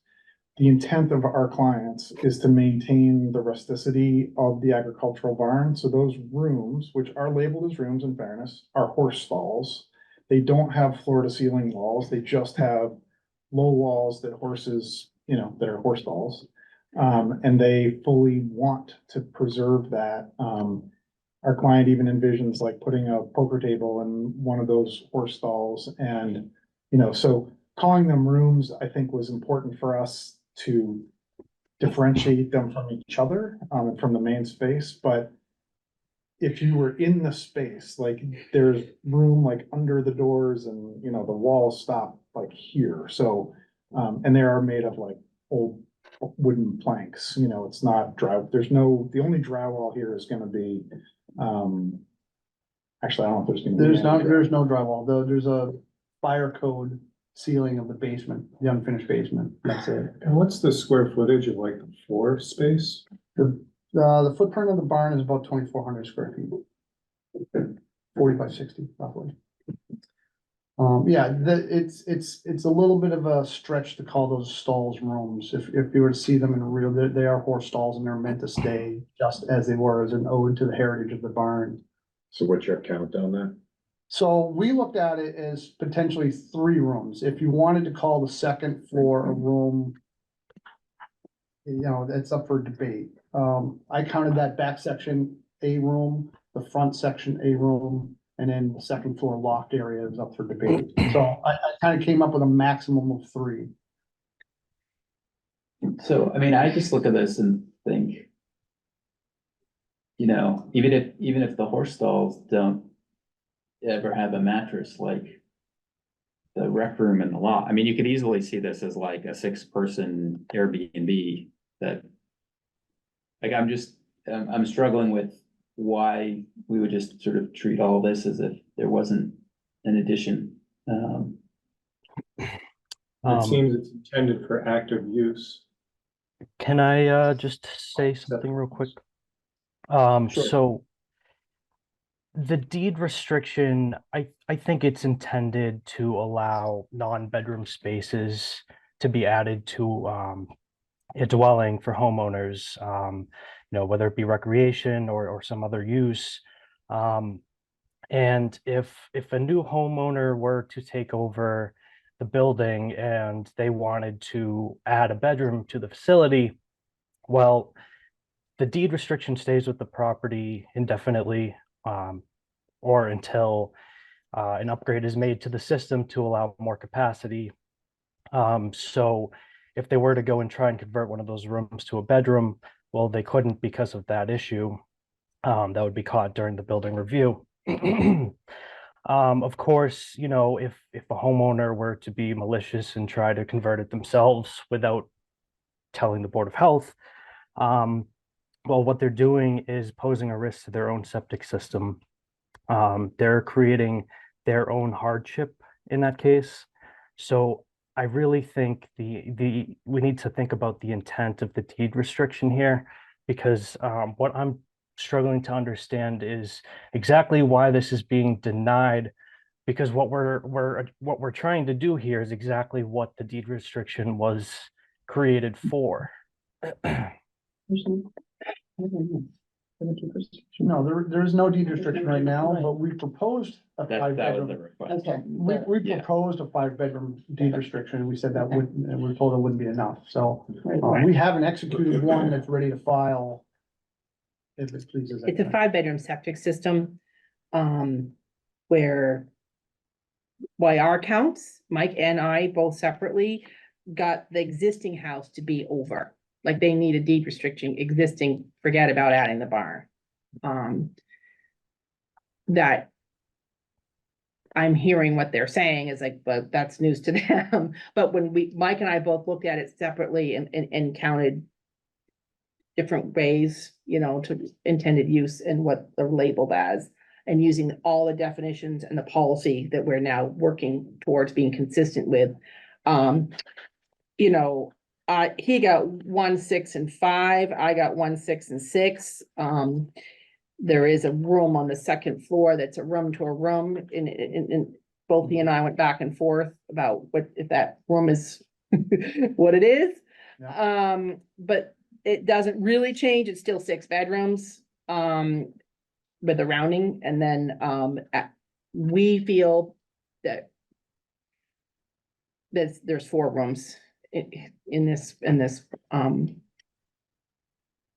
The intent of our clients is to maintain the rusticity of the agricultural barn, so those rooms, which are labeled as rooms in fairness, are horse stalls. They don't have floor to ceiling walls, they just have low walls that horses, that are horse stalls. And they fully want to preserve that. Our client even envisions like putting a poker table in one of those horse stalls and, so calling them rooms, I think was important for us to differentiate them from each other, and from the main space, but if you were in the space, like there's room like under the doors and, the walls stop like here, so, and they are made of like old wooden planks, it's not the only drywall here is gonna be, actually, I don't know if there's gonna be. There's no drywall, there's a fire code ceiling of the basement, the unfinished basement, that's it. And what's the square footage of like the floor space? The footprint of the barn is about 2,400 square feet. 40 by 60 roughly. It's a little bit of a stretch to call those stalls rooms. If you were to see them in real, they are horse stalls and they're meant to stay just as they were, as an ode to the heritage of the barn. So what's your count on that? So we looked at it as potentially 3 rooms. If you wanted to call the second floor a room, that's up for debate. I counted that back section a room, the front section a room, and then the second floor loft area is up for debate. So I kind of came up with a maximum of 3. So, I mean, I just look at this and think, even if the horse stalls don't ever have a mattress, like the rec room and the lot, I mean, you could easily see this as like a 6-person Airbnb that, like, I'm struggling with why we would just sort of treat all this as if there wasn't an addition. It seems it's intended for active use. Can I just say something real quick? Sure. So the deed restriction, I think it's intended to allow non-bedroom spaces to be added to a dwelling for homeowners, whether it be recreation or some other use. And if a new homeowner were to take over the building and they wanted to add a bedroom to the facility, well, the deed restriction stays with the property indefinitely, or until an upgrade is made to the system to allow more capacity. So if they were to go and try and convert one of those rooms to a bedroom, well, they couldn't because of that issue. That would be caught during the building review. Of course, if a homeowner were to be malicious and try to convert it themselves without telling the Board of Health, well, what they're doing is posing a risk to their own septic system. They're creating their own hardship in that case. So I really think we need to think about the intent of the deed restriction here, because what I'm struggling to understand is exactly why this is being denied, because what we're trying to do here is exactly what the deed restriction was created for. No, there is no deed restriction right now, but we proposed a That was the 5-bedroom. request. Okay. We Yeah. proposed a 5-bedroom deed restriction. We said that would, and we were told it wouldn't be enough, so. Right. We haven't executed one that's ready to file. If it pleases. It's a 5-bedroom septic system, where by our counts, Mike and I both separately got the existing house to be over. Like they need a deed restriction existing, forget about adding the barn. That I'm hearing what they're saying is like, but that's news to them. But when Mike and I both looked at it separately and counted different ways, to intended use and what they're labeled as, and using all the definitions and the policy that we're now working towards being consistent with. He got 1, 6, and 5. I got 1, 6, and 6. There is a room on the second floor that's a room to a room, and both he and I went back and forth about what if that room is what it is. But it doesn't really change. It's still 6 bedrooms, with the rounding, and then we feel that there's 4 rooms in this.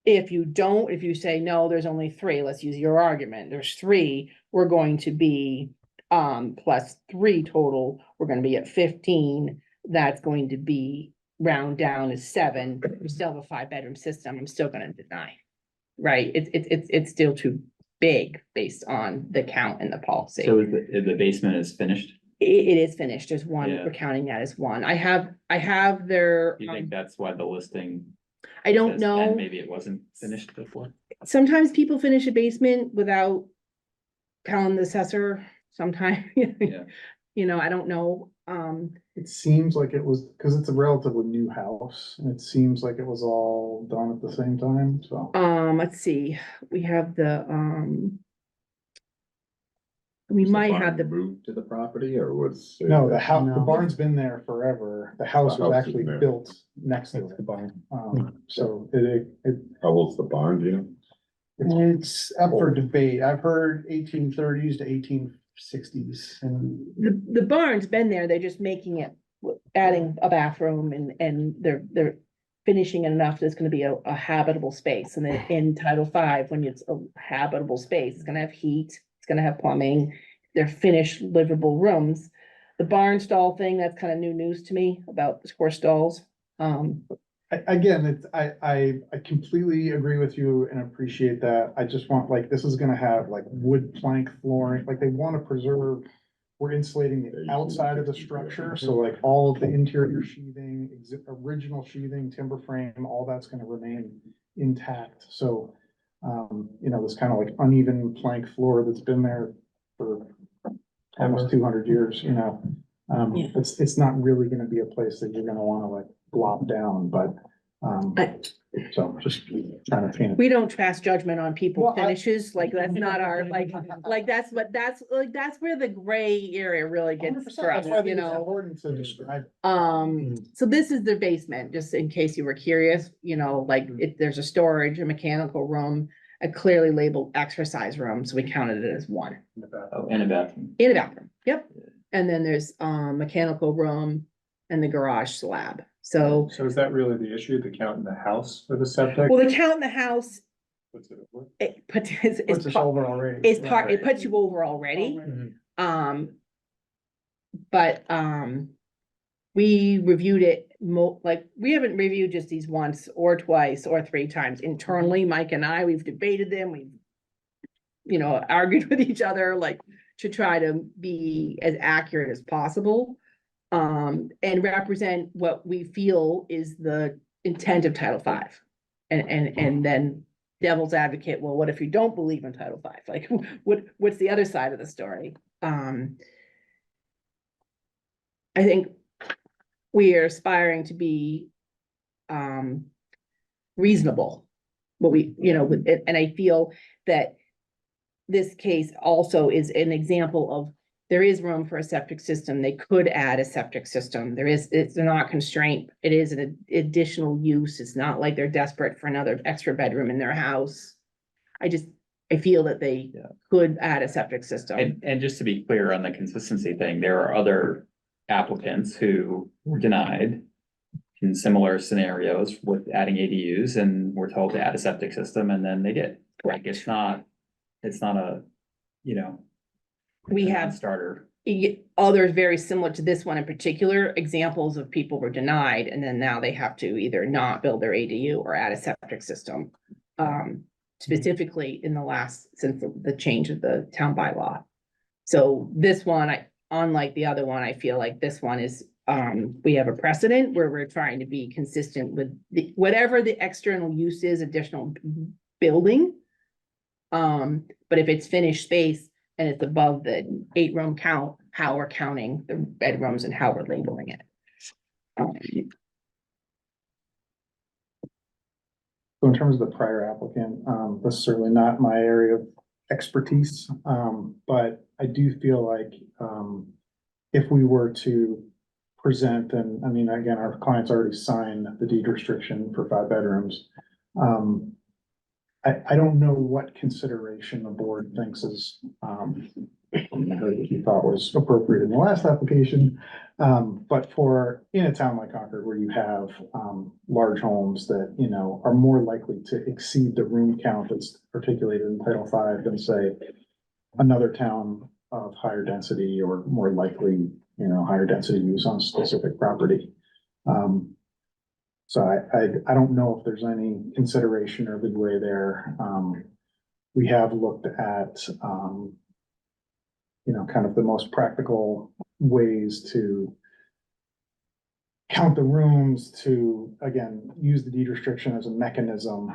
If you say no, there's only 3, let's use your argument, there's 3, we're going to be plus 3 total, we're gonna be at 15. That's going to be round down is 7. We still have a 5-bedroom system. I'm still gonna deny. Right? It's still too big based on the count and the policy. So the basement is finished? It is finished. There's 1, Yeah. we're counting that as 1. I have their, Do you think that's why the listing? I don't says 10? know. Maybe it wasn't finished before? Sometimes people finish a basement without telling the assessor, sometimes, Yeah. I don't know. It seems like it was, because it's a relatively new house, and it seems like it was all done at the same time, so. Let's see, we have the, we might have the, Moved to the property or was? No, the house, the No. barn's been there forever. The house The was house is actually there. built next to That's the it. barn. So it, How old's the barn, do you know? it's up for debate. I've heard 1830s to 1860s, and the barn's been there, they're just making it, adding a bathroom and they're finishing it enough that it's gonna be a habitable space, and then in Title V, when it's a habitable space, it's gonna have heat, it's gonna have plumbing, they're finished livable rooms. The barn stall thing, that's kind of new news to me about the horse stalls. again, I completely agree with you and appreciate that. I just want, like, this is gonna have like wood plank flooring, like they want to preserve. We're insulating the outside of the structure, so like all of the interior sheathing, original sheathing, timber frame, all that's gonna remain intact, so. This kind of like uneven plank floor that's been there for almost 200 years, Yeah. It's not really gonna be a place that you're gonna wanna like glop down, but, so just trying to paint it. We don't pass judgment on people Well, finishes, like, that's not our, like, that's where the gray area really gets 100%, for us, that's why I think you it's know? important to describe. So this is their basement, just in case you were curious, you know, like, there's a storage, a mechanical room, a clearly labeled exercise room, so we counted it as one. Oh, and a bathroom. In a bathroom, yep. And then there's, mechanical room and the garage slab, so, So is that really the issue, the count in the house for the septic? well, the count in the house, What's it over? it puts, Puts it's, us over already. it puts you over already. But, we reviewed it like, we haven't reviewed just these once or twice or 3 times internally, Mike and I, we've debated them, we've, you know, argued with each other, like, to try to be as accurate as possible. And represent what we feel is the intent of Title V. And then devil's advocate, well, what if you don't believe in Title V? Like, what's the other side of the story? I think we are aspiring to be reasonable. What we, you know, with it, and I feel that this case also is an example of there is room for a septic system. They could add a septic system. It's not constraint. It is an additional use. It's not like they're desperate for another extra bedroom in their house. I feel that they could add a septic system. And just to be clear on the consistency thing, there are other applicants who were denied in similar scenarios with adding ADUs and were told to add a septic system and then they did. Like, it's not a, you know, We have starter. others very similar to this one in particular, examples of people were denied and then now they have to either not build their ADU or add a septic system. Specifically in the since the change of the town bylaw. So this one, unlike the other one, I feel like this one is, we have a precedent where we're trying to be consistent with whatever the external use is, additional building. But if it's finished space and it's above the 8-room count, how we're counting the bedrooms and how we're labeling it. So in terms of the prior applicant, this is certainly not my area of expertise, but I do feel like, if we were to present, and I mean, again, our clients already signed the deed restriction for 5 bedrooms. I don't know what consideration the board thinks is, you thought was appropriate in the last application. But for in a town like Concord, where you have, large homes that, you know, are more likely to exceed the room count that's articulated in Title V than say another town of higher density or more likely, you know, higher density use on a specific property. So I don't know if there's any consideration or leeway there. We have looked at, you know, kind of the most practical ways to count the rooms to, again, use the deed restriction as a mechanism,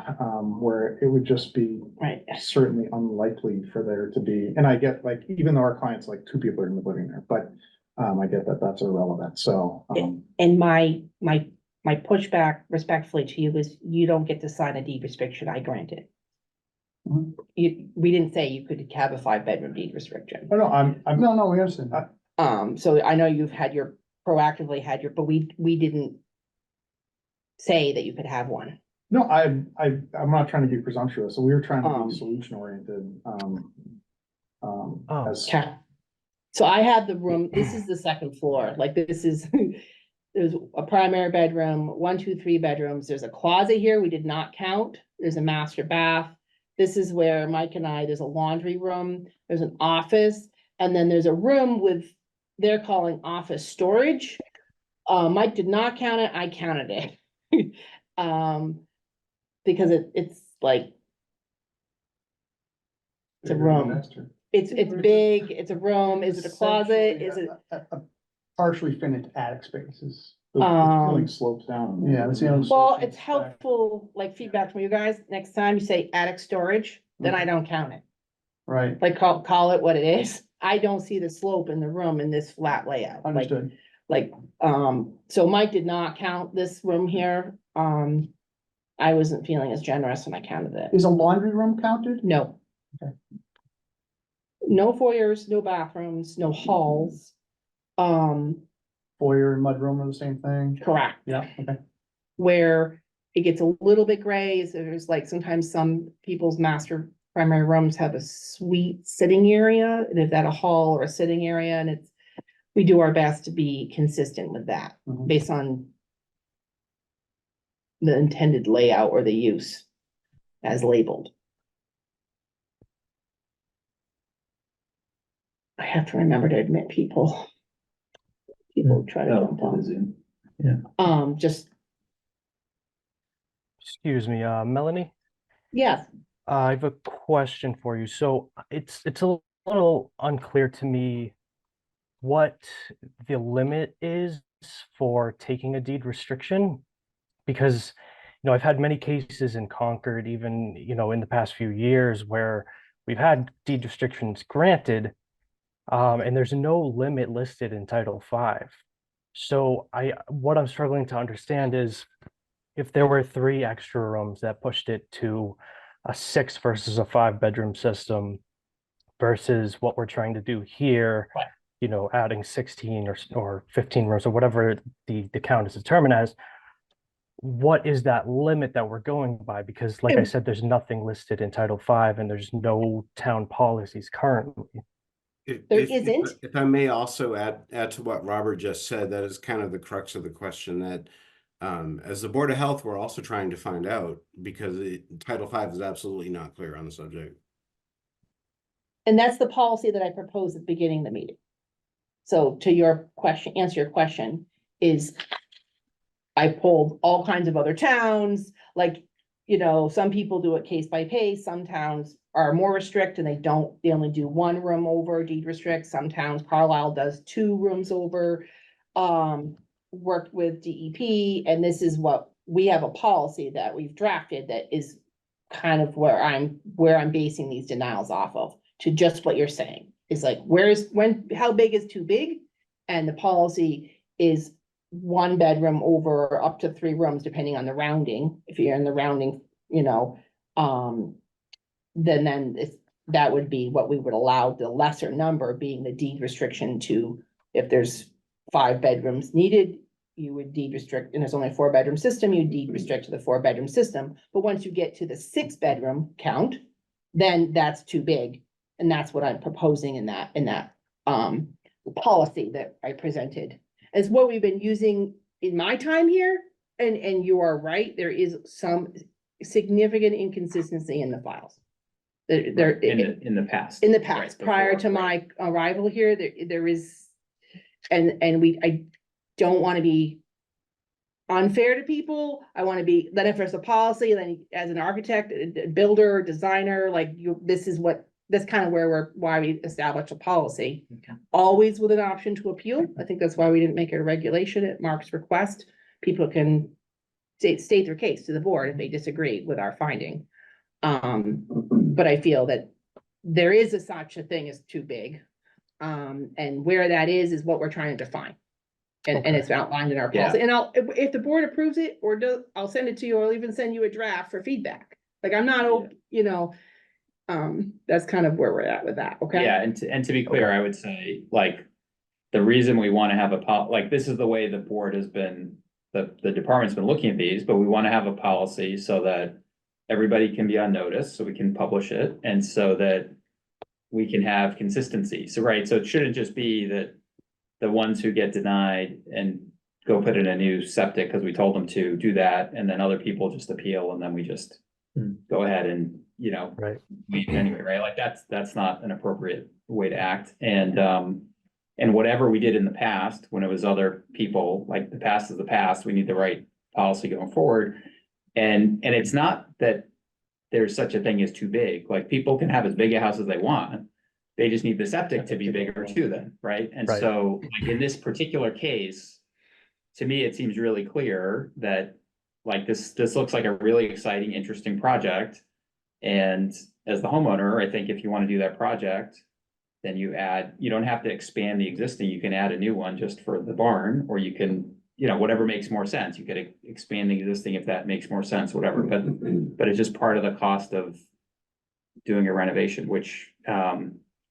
where it would just be Right. certainly unlikely for there to be, and I get, like, even though our clients, like, 2 people are gonna be living there, but I get that that's irrelevant, so. And my pushback respectfully to you is you don't get to sign a deed restriction, I grant it. Mhm. We didn't say you could have a 5-bedroom deed restriction. Oh, no, no, we understand that. So I know you've proactively had your, but we didn't say that you could have one. No, I'm not trying to be presumptuous, so we were trying to Um, be solution oriented, Oh, as. Okay. So I had the room, this is the second floor, like this is, there's a primary bedroom, 1, 2, 3 bedrooms, there's a closet here, we did not count, there's a master bath. This is where Mike and there's a laundry room, there's an office, and then there's a room with, they're calling office storage. Mike did not count it, I counted it. Because it's like, it's a room. It's big, it's a room, is it a closet, is it? A partially finished attic spaces. The Um, ceiling slopes down. Yeah, that's the only. Well, it's helpful, like feedback from you guys, next time you say attic storage, then I don't count it. Right, like call it what it is. I don't see the slope in the room in this flat layout. Like, understood. So Mike did not count this room here. I wasn't feeling as generous when I counted it. Is a laundry room counted? No. Okay. No foyers, no bathrooms, no halls. Foyer and mudroom are the same thing? Correct. Yeah, okay. Where it gets a little bit gray is there's like sometimes some people's master primary rooms have a suite sitting area, and if that a hall or a sitting area, and we do our best to be consistent with that Mhm. based on the intended layout or the use as labeled. I have to remember to admit people. People try to jump on. Just, Excuse me, Melanie, yes, I have a question for you. So it's a little unclear to me what the limit is for taking a deed restriction. Because, I've had many cases in Concord, even, in the past few years where we've had deed restrictions granted, and there's no limit listed in Title V. So what I'm struggling to understand is if there were 3 extra rooms that pushed it to a 6 versus a 5-bedroom system versus what we're trying to do here, adding 16 or 15 rooms or whatever the count is determined as, what is that limit that we're going by? Because like I said, there's nothing listed in Title V and there's no town policies currently. There isn't? If I may also add to what Robert just said, that is kind of the crux of the question that as the Board of Health, we're also trying to find out because Title V is absolutely not clear on the subject. And that's the policy that I proposed at the beginning of the meeting. So to your question, answer your question is I pulled all kinds of other towns, like, some people do it case by case. Some towns are more restrict and they only do 1 room over deed restrict. Some towns, Carlisle does 2 rooms over, worked with DEP. And this is what we have a policy that we've drafted that is kind of where I'm basing these denials off of, to just what you're saying. It's like, how big is too big? And the policy is 1 bedroom over up to 3 rooms, depending on the rounding. If you're in the rounding, then that would be what we would allow, the lesser number being the deed restriction to, if there's 5 bedrooms needed, you would deed restrict, and there's only a 4-bedroom system, you deed restrict to the 4-bedroom system. But once you get to the 6-bedroom count, then that's too big. And that's what I'm proposing in that policy that I presented. Is what we've been using in my time here, and you are right, there is some significant inconsistency in the files. In the past. In the past, Right, prior before, to right. my arrival here, there is, I don't want to be unfair to people. I want to be, then if there's a policy, then as an architect, a builder, designer, that's kind of why we established a policy. Okay. Always with an option to appeal. I think that's why we didn't make it a regulation at Mark's request. People can state their case to the board if they disagree with our finding. But I feel that there is such a thing as too big. And where that is what we're trying to define. And it's outlined in our policy. And if the board approves it I'll send it to you. I'll even send you a draft for feedback. Like I'm not, that's kind of where we're at with that. Okay. Yeah, and to be clear, I would say, like, the reason we want to have this is the way the board has been, the department's been looking at these, but we want to have a policy so that everybody can be on notice, so we can publish it, and so that we can have consistency. So it shouldn't just be that the ones who get denied and go put in a new septic because we told them to do that, and then other people just appeal, and then we just go ahead and, Right. anyway, right? Like that's not an appropriate way to act. And whatever we did in the past, when it was other people, like the past is the past, we need the right policy going forward. And it's not that there's such a thing as too big, like people can have as big a house as they want. They just need the septic to be bigger too then, right? And Right. so like in this particular case, to me, it seems really clear that like this looks like a really exciting, interesting project. And as the homeowner, I think if you want to do that project, then you don't have to expand the existing, you can add a new one just for the barn, or you can, whatever makes more sense. You could expand the existing if that makes more sense, whatever, but it's just part of the cost of doing a renovation, which,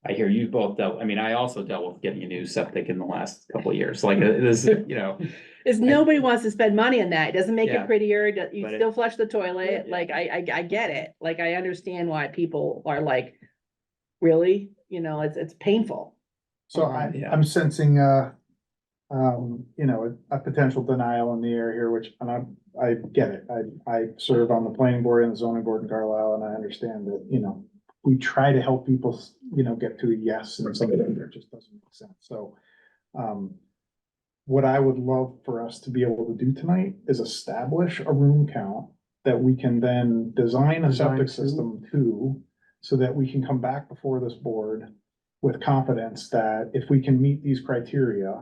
I hear you both dealt, I also dealt with getting a new septic in the last couple of years, like, this, Is nobody wants to spend money on that. It doesn't make Yeah. it prettier. You But still flush the toilet. Yeah. Like, I get it. Like, I understand why people are like, really, it's painful. So Yeah. I'm sensing, a potential denial in the air here, which, and I get it. I serve on the planning board and the zoning board in Carlisle, and I understand that, we try to help people, get to a yes, and something that just doesn't make sense. So, what I would love for us to be able to do tonight is establish a room count that we can then design a septic system to, so that we can come back before this board with confidence that if we can meet these criteria,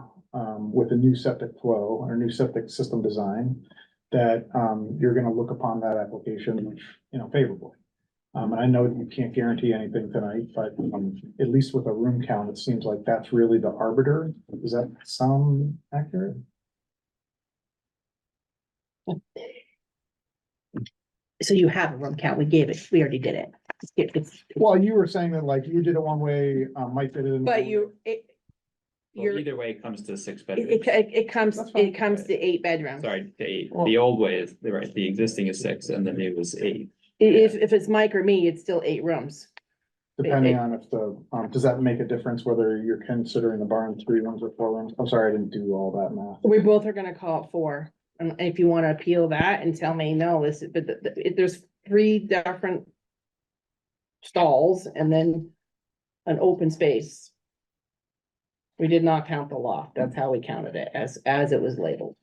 with a new septic flow or new septic system design, that, you're gonna look upon that application, favorably. And I know that you can't guarantee anything tonight, but, at least with a room count, it seems like that's really the arbiter. Does that sound accurate? So you have a room count. We already did it. Well, you were saying that like you did it one way, Mike did it. But Well, you're, either way, it comes to 6 it, bedrooms. it comes, That's fine. it comes to 8 bedrooms. Sorry, the old way is, right, the existing is 6 and the new is 8. If it's Mike or me, it's still 8 rooms. Depending on if does that make a difference whether you're considering the barn 3 rooms or 4 rooms? I'm sorry, I didn't do all that math. We both are gonna call it 4. And if you wanna appeal that and tell me, no, there's 3 different stalls and then an open space. We did not count the loft. That's how we counted it, as it was labeled.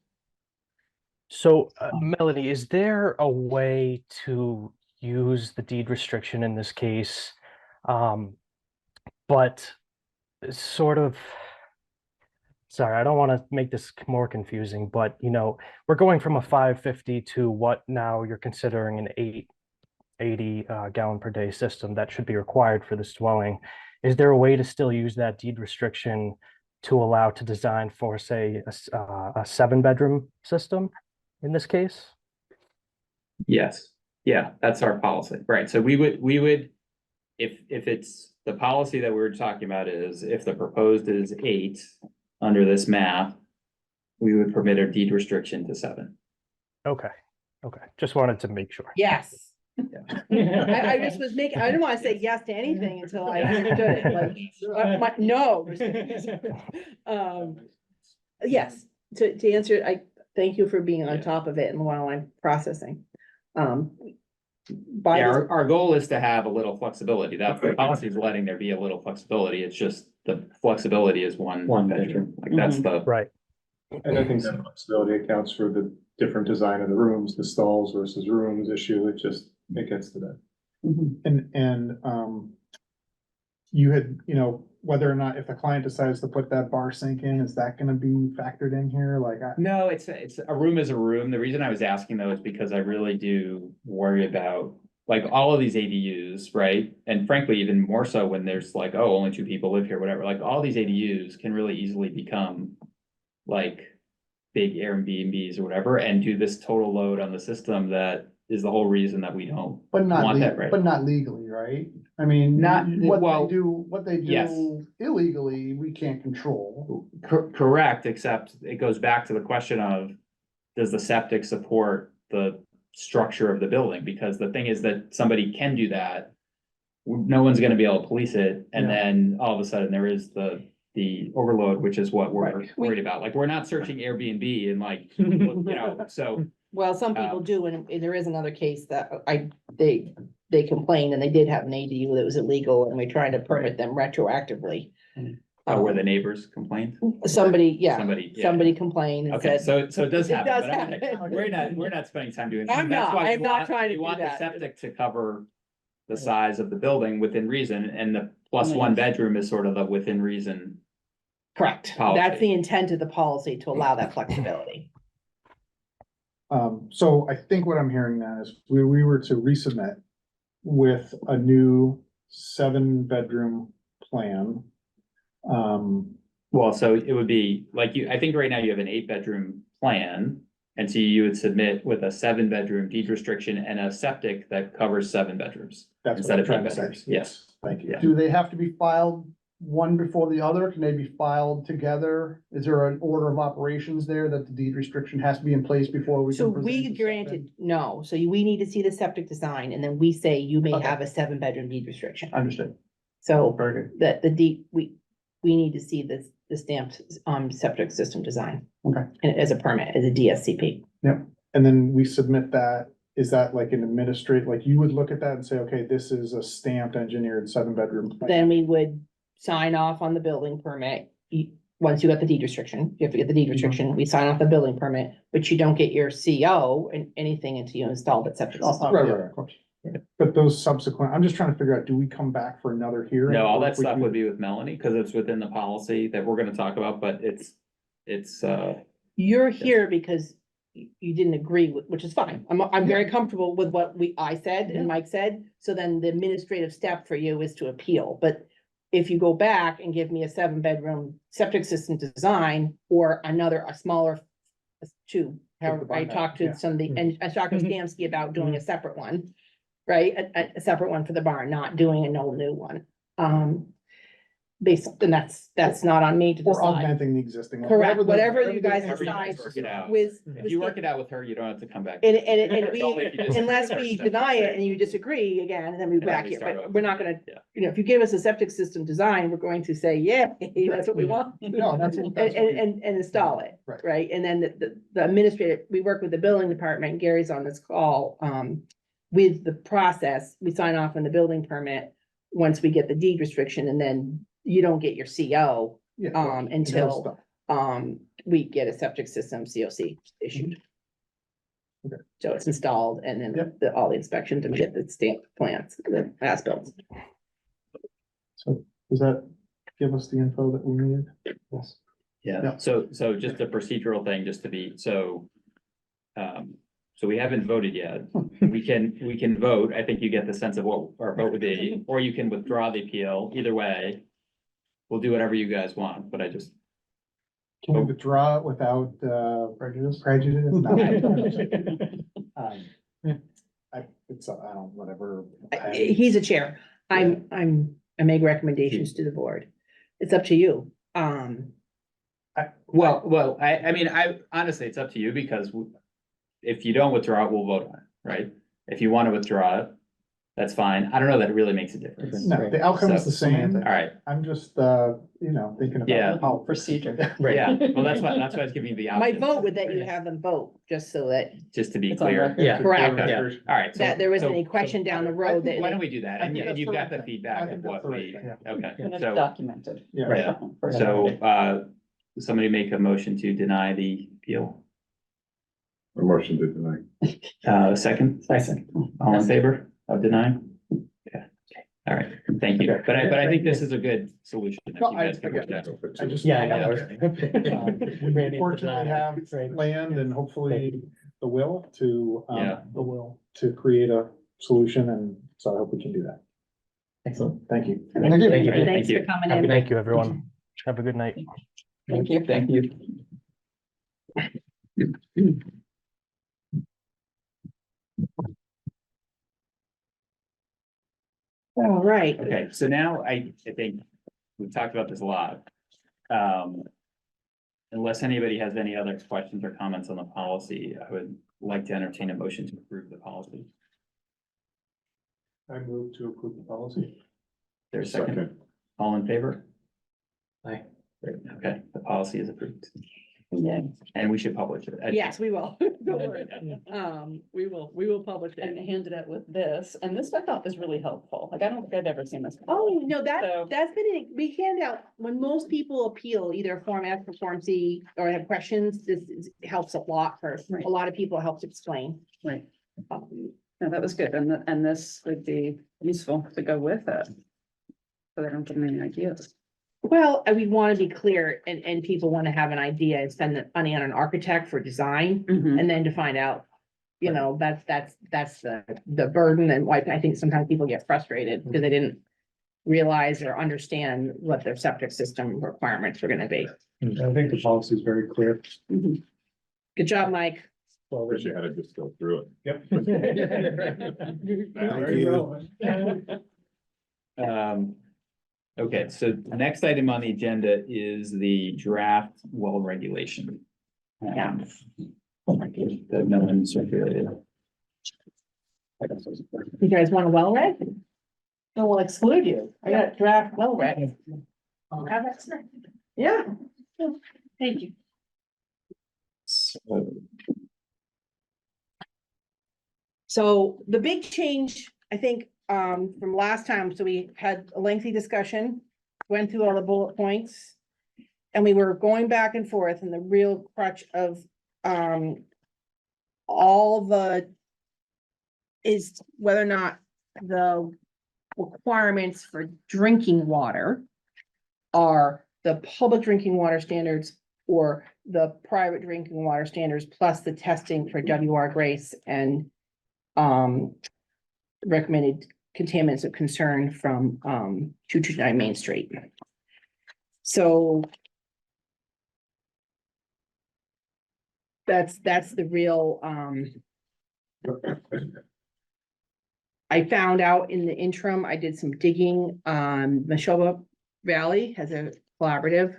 So, Melanie, is there a way to use the deed restriction in this case? But sort of, sorry, I don't want to make this more confusing, but we're going from a 550 to what now you're considering an 880 gallon per day system that should be required for this dwelling. Is there a way to still use that deed restriction to allow to design for, say, a 7-bedroom system in this case? Yes, yeah, that's our policy, right? So we would, if it's the policy that we were talking about is if the proposed is 8 under this math, we would permit a deed restriction to 7. Okay, just wanted to make sure. Yes. I just was making, I didn't wanna say yes to anything until I understood it, like, no. Yes, to answer, I thank you for being on Yeah. top of it and while I'm processing. Yeah, our goal is to have a little flexibility. That's the policy is letting there be a little flexibility. It's just the flexibility is one bedroom. Like that's the, Right. And I think that flexibility accounts for the different design of the rooms, the stalls versus rooms issue. It gets to that. And you had, whether or not if the client decides to put that bar sink in, is that gonna be factored in here? Like, no, it's a room is a room. The reason I was asking though is because I really do worry about like all of these ADUs, right? And frankly, even more so when there's like, oh, only 2 people live here, whatever, like all these ADUs can really easily become like big Airbnbs or whatever, and do this total load on the system that is the whole reason that we don't but not, want that, right? but not legally, right? I mean, Not- what well, they yes. do illegally, we can't control. Correct, except it goes back to the question of, does the septic support the structure of the building? Because the thing is that somebody can do that. No one's gonna be able to police it, and Yeah. then all of a sudden there is the overload, which is what we're Right. worried about. Like, we're not searching Airbnb and like, so. Well, some people do, and there is another case that they complained and they did have an ADU that was illegal and we tried to permit them retroactively. Where the neighbors complained? Somebody, yeah, Somebody, yeah. somebody complained and Okay, said, so it does It happen, does but I mean, happen. we're not spending time doing. that. I'm That's not. why we I'm not want- trying to we do want the that. septic to cover the size of the building within reason, and the plus 1 bedroom is sort of the within reason. correct, Policy. that's the intent of the policy, to allow that flexibility. So I think what I'm hearing now is we were to resubmit with a new 7-bedroom plan. Well, so it would be like I think right now you have an 8-bedroom plan. And so you would submit with a 7-bedroom deed restriction and a septic that covers 7 bedrooms. That's Instead what I'm of trying 8 to say. bedrooms. Yes. Thank you. Yeah. Do they have to be filed one before the other? Can they be filed together? Is there an order of operations there that the deed restriction has to be in place before we? So can present we the septic? granted, no, so we need to see the septic design and then we say you may Okay. have a 7-bedroom deed restriction. Understood. So Very good. that the deed, we need to see the stamped, septic system design. Okay. And as a permit, as a DSCP. And then we submit that, is that like an administrative, like you would look at that and say, okay, this is a stamped engineered 7-bedroom. plan. Then we would sign off on the building permit. Once you got the deed restriction, you have to get the deed restriction, we sign off the building permit, but you don't get your CO and anything until you install the septic system. Right, of course. But those subsequent, I'm just trying to figure out, do we come back for another hearing? No, all or that if we stuff do- would be with Melanie, because it's within the policy that we're gonna talk about, but it's, You're here because you didn't agree with, which is fine. I'm very comfortable with what I said and Mike said. So then the administrative step for you is to appeal, but if you go back and give me a 7-bedroom septic system design or a smaller two, however, I talked to Yeah. somebody, and I talked to Stamsky about doing a separate one. Right, a separate one for the barn, not doing a no new one. Based, and that's not on me to Or decide. augmenting the existing. one. Correct, the- whatever you the- guys However you decide guys work it out. with. if you work it out with her, you don't have to come back. And Only if you we, disagree unless with we her. deny it and you disagree again, and then we And then back we here, start but over. we're not gonna, Yeah. if you give us a septic system design, we're going to say, yeah, that's what we want. No, that's. And, that's what we- and install it, Right. right? And then the administrative, we work with the building department, Gary's on this call, with the process, we sign off on the building permit once we get the deed restriction, and then you don't get your CO, Yeah, of course. until, we get a septic system COC issued. Okay. So it's installed and then Yep. all the inspections and get the stamp plants, the as-built. So does that give us the info that we needed? Yes. Yeah, Yeah. so just a procedural thing, just to be, so we haven't voted yet. We can vote. I think you get the sense of what our vote would be, or you can withdraw the appeal. Either way. We'll do whatever you guys want, but I just, Can we withdraw it without prejudice? Prejudice? No. I don't, whatever. He's a chair. I make recommendations to the board. It's up to you. well, I mean, honestly, it's up to you because if you don't withdraw it, we'll vote on it, right? If you want to withdraw it, that's fine. I don't know that it really makes a difference. No, the outcome is the same. All right, I'm just, thinking Yeah. about how. Procedure. yeah, well, that's why I was giving you the My option. vote would that you have them vote, just so that, Just to be It's on clear. record. Yeah. correct, Yeah. All right. so- that there isn't so- any question down the road that. Why don't we do that? I And think that's you've the got right the thing. feedback I of think that's what the right we, thing, yeah. okay, And it's so, documented. Yeah. Yeah. so, somebody make a motion to deny the appeal. A motion to deny. Second? All in favor of denying? Yeah, okay, all right, thank you. But I think this is a good solution. if No, you I guys can work get that. I just. Yeah, I know. We fortunately have land and hopefully the will to, Yeah. the will to create a solution, and so I hope we can do that. Excellent. Thank you. Thank you. Thank you. Thanks for you. coming in. Thank you, everyone. Have a good night. Thank you. Thank you. All right. Okay, so now I think we've talked about this a lot. Unless anybody has any other questions or comments on the policy, I would like to entertain a motion to approve the policy. I move to approve the policy. There's a second, all in favor? Aye. Great, okay, the policy is approved, Yeah. and we should publish it. Yes, we will. Don't worry. We will publish And it. handed it with this, and this I thought was really helpful. Like, I don't think I've ever seen this. Oh, no, So- that's been, we hand out, when most people appeal either Form F or Form C or have questions, helps a lot for, Right. a lot of people, helps explain. Right. No, that was good, and this would be useful to go with it. So they don't get any ideas. Well, and we want to be clear and people want to have an idea and spend the money on an architect for design Mhm. and then to find out you know, that's the burden, and why I think sometimes people get frustrated because they didn't realize or understand what their septic system requirements were gonna be. I think the policy is very clear. Good job, Mike. Wish you had to just go through it. Yep. Thank you. Okay, so the next item on the agenda is the draft well regulation. Yeah. That no one circulated. You guys want a well read? No, we'll exclude you. I got a draft well read. Yeah. Thank you. So the big change, I think, from last time, so we had a lengthy discussion, went through all the bullet points. And we were going back and forth, and the real crutch of, all the is whether or not the requirements for drinking water are the public drinking water standards or the private drinking water standards, plus the testing for WR Grace and recommended contaminants of concern from 229 Main Street. So that's the real, I found out in the interim, I did some digging, Neshoba Valley has a collaborative,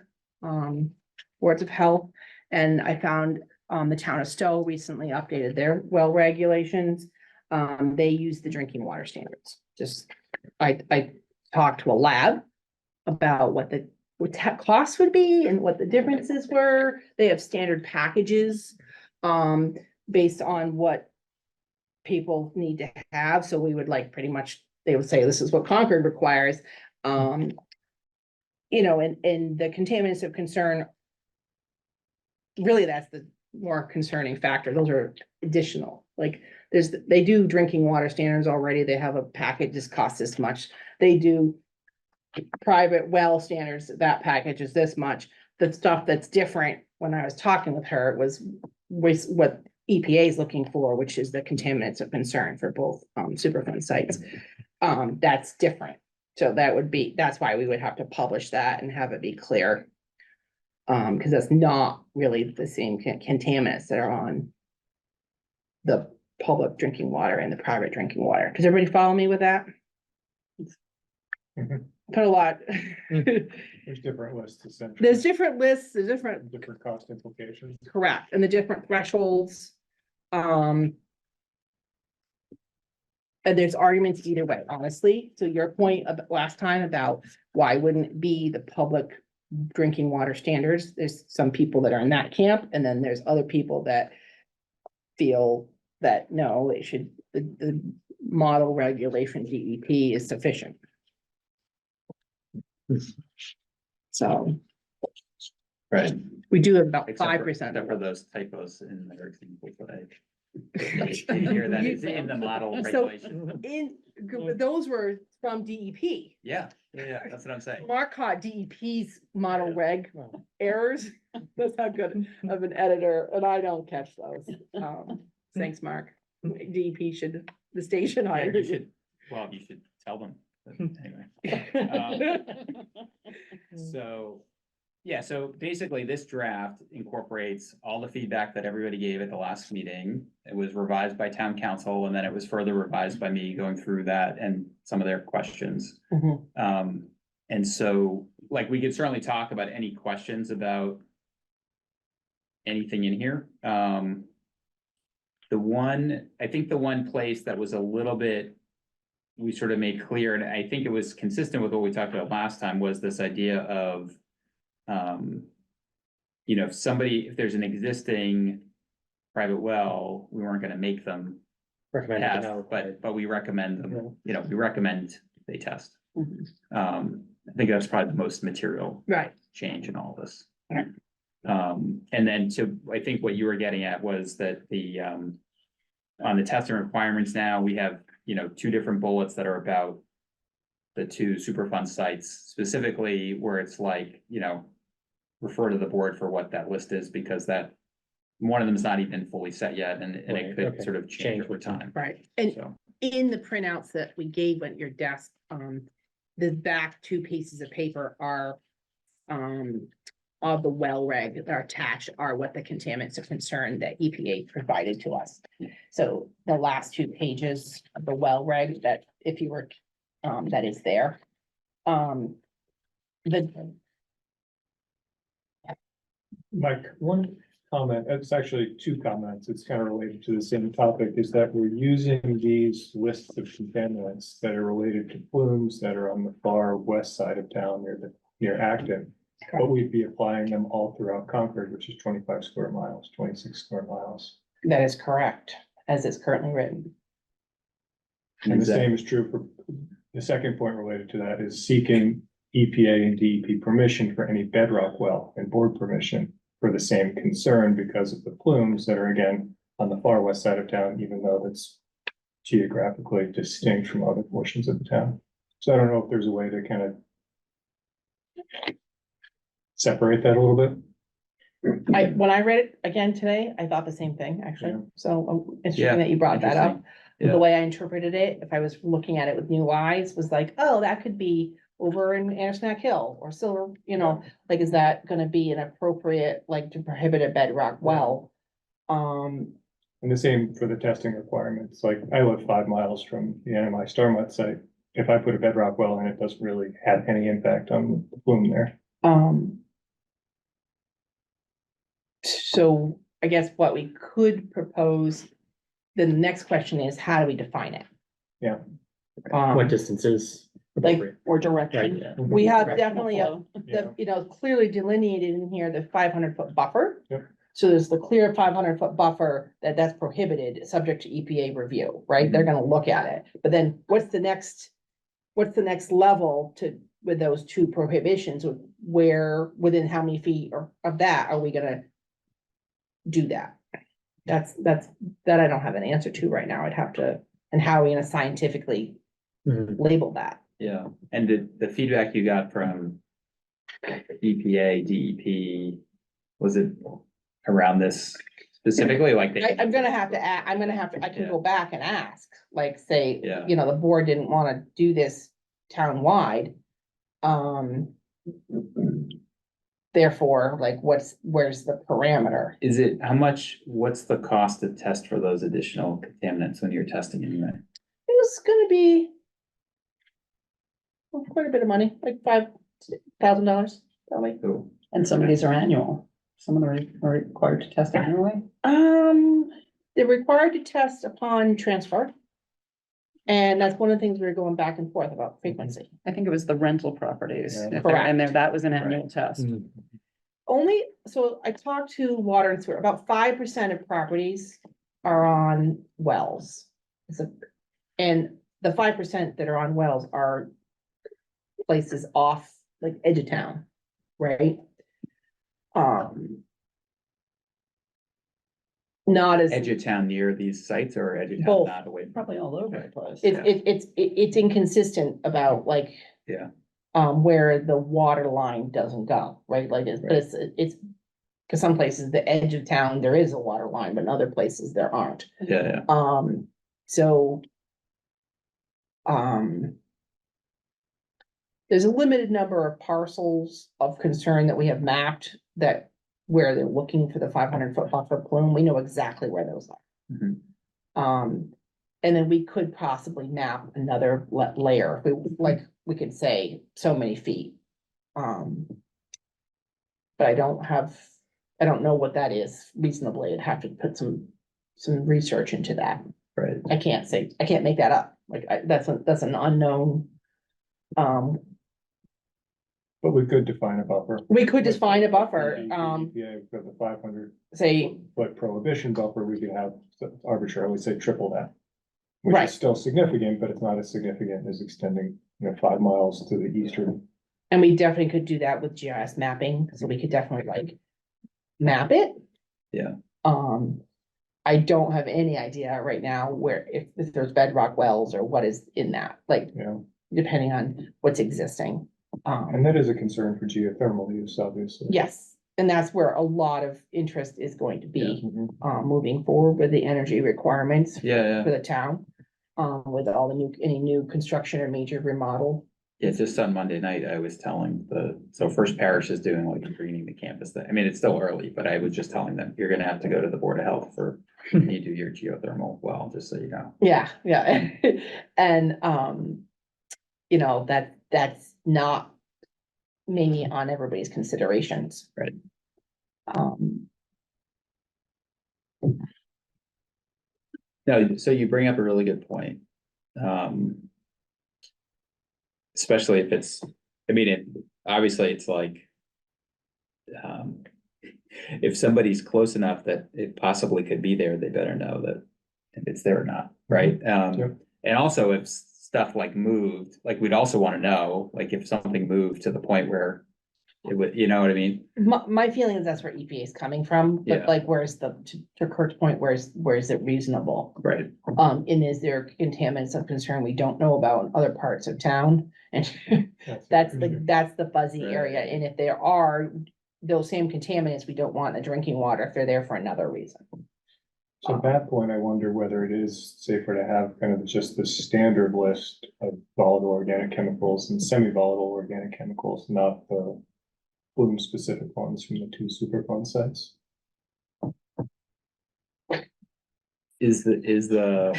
boards of health. And I found, the town of Stowe recently updated their well regulations. They use the drinking water standards. Just, I talked to a lab about what costs would be and what the differences were. They have standard packages, based on what people need to have. So we would like pretty much, they would say, this is what Concord requires. You know, and the contaminants of concern, really, that's the more concerning factor. Those are additional, like, they do drinking water standards already. They have a package, this costs this much. They do private well standards, that package is this much. The stuff that's different, when I was talking with her, was what EPA is looking for, which is the contaminants of concern for both Superfund sites. That's different. So that's why we would have to publish that and have it be clear. Because that's not really the same contaminants that are on the public drinking water and the private drinking water. Does everybody follow me with that? Put a lot. There's different lists essentially. There's different lists, there's different, Cost implications. correct, and the different thresholds. And there's arguments either way, honestly. To your point of last time about why wouldn't it be the public drinking water standards? There's some people that are in that camp, and then there's other people that feel that no, they should, the model regulation DEP is sufficient. So. Right. We do have about Except for- 5%. except for those typos in their example, but I hear that is in the model So regulation. those were from DEP. Yeah, that's what I'm saying. Mark caught DEP's model reg errors. That's how good of an editor, and I don't catch those. Thanks, Mark. DEP should, the station Yeah, hired you you. should, well, you should tell them, but anyway. So, yeah, so basically this draft incorporates all the feedback that everybody gave at the last meeting. It was revised by town council, and then it was further revised by me going through that and some of their questions. And so, like, we could certainly talk about any questions about anything in here. I think the one place that was a little bit, we sort of made clear, and I think it was consistent with what we talked about last time, was this idea of, you know, if there's an existing private well, we weren't gonna make them test, but we recommend them, you know, we recommend they test. I think that's probably the most material Right. change in all of this. Right. And then I think what you were getting at was that on the testing requirements now, we have, you know, 2 different bullets that are about the 2 Superfund sites, specifically where it's like, you know, refer to the board for what that list is, because that one of them is not even fully set yet, and it Right, could okay. sort of change Change over with time. time. Right, and So, in the printouts that we gave at your desk, the back two pieces of paper are of the well reg that are attached are what the contaminants of concern that EPA provided to us. So the last two pages of the well reg that if you were, that is there. The, Mike, one comment, it's actually two comments, it's kind of related to the same topic, is that we're using these lists of contaminants that are related to plumes that are on the far west side of town near Acton. But we'd be applying them all throughout Concord, which is 25 square miles, 26 square miles. that is correct, as it's currently written. And the same is true for, the second point related to that is seeking EPA and DEP permission for any bedrock well and board permission for the same concern because of the plumes that are again on the far west side of town, even though that's geographically distinct from other portions of the town. So I don't know if there's a way to kind of separate that a little bit. When I read it again today, I thought the same thing, actually. Yeah. So Yeah, interesting that you brought that up. interesting. Yeah. The way I interpreted it, if I was looking at it with new eyes, was like, oh, that could be over in Anderson Hill or Silver, you know, like, is that gonna be an appropriate, like, to prohibit a bedrock well? And the same for the testing requirements. Like I live 5 miles from the NMI Starmut site. If I put a bedrock well in, it doesn't really have any impact on the plume there. So I guess what we could propose, the next question is, how do we define it? Yeah. What distance is Like, appropriate? Or Right, direction. yeah. we have Directional definitely flow. the, you know, clearly delineated in here, the 500-foot buffer. Yep. So there's the clear 500-foot buffer that's prohibited, subject to EPA review, right? They're gonna look at it, but then what's the next level with those two prohibitions? Where, within how many feet of that are we gonna do that? That I don't have an answer to right now. I'd have to, and how are we gonna scientifically Mhm. label that? Yeah, and the feedback you got from EPA, DEP, was it around this specifically, like? I'm gonna have to I can go back and ask, like, say, Yeah. you know, the board didn't wanna do this townwide. Therefore, like, where's the parameter? Is it, what's the cost to test for those additional contaminants when you're testing anyway? It was gonna be quite a bit of money, like $5,000, probably. Cool. And some of these are annual. Some of them are required to test annually. They're required to test upon transfer. And that's one of the things we were going back and forth about frequency. I think it was the rental properties. Yeah. If they're Correct. in there, that was an annual test. Only, so I talked to water and sewer, about 5% of properties are on wells. And the 5% that are on wells are places off, like, edge of town, right? Not as, Edge of town near these sites or edge of town Both. not away? Probably all over the place. it's inconsistent about, like. Yeah. Where the water line doesn't go, right? Like, but it's, cause some places, the edge of town, there is a water line, but in other places there aren't. Yeah, So. There's a limited number of parcels of concern that we have mapped that where they're looking for the 500-foot buffer plume. We know exactly where those are. Mhm. And then we could possibly map another layer. If we could say so many feet. But I don't know what that is reasonably. I'd have to put some research into that. right. I can't make that up. Like, that's an unknown. But we could define a buffer. We could just find a buffer, EPA for the 500 say, foot prohibition buffer, we could have arbitrarily say triple that. Which Right. is still significant, but it's not as significant as extending, 5 miles to the eastern. and we definitely could do that with GIS mapping, so we could definitely, like, map it. Yeah. I don't have any idea right now where, if there's bedrock wells or what is in that, like, depending on what's existing. And that is a concern for geothermal use, obviously. Yes, and that's where a lot of interest is going to be, moving forward with the energy requirements Yeah, for the town. With all the any new construction or major remodel. Yeah, just on Monday night, I was telling so First Parish is doing like a greening the campus thing. I mean, it's still early, but I was just telling them, you're gonna have to go to the Board of Health when you do your geothermal well, just so you know. Yeah, yeah, and, you know, that's not maybe on everybody's considerations. Right. No, so you bring up a really good point. Especially if it's, I mean, obviously it's like. If somebody's close enough that it possibly could be there, they better know that if it's there or not, right? Yep. And also if stuff like moved, like we'd also wanna know, like if something moved to the point where. It would, you know what I mean? My feeling is that's where EPA is coming from, Yeah. but like, where's to Kurt's point, where's it reasonable? Right. And is there contaminants of concern we don't know about in other parts of town? And that's the fuzzy area, and if there are those same contaminants we don't want in the drinking water, if they're there for another reason. So at that point, I wonder whether it is safer to have kind of just the standard list of volatile organic chemicals and semi-volatile organic chemicals, not the plume specific ones from the two Superfund sites. Is the,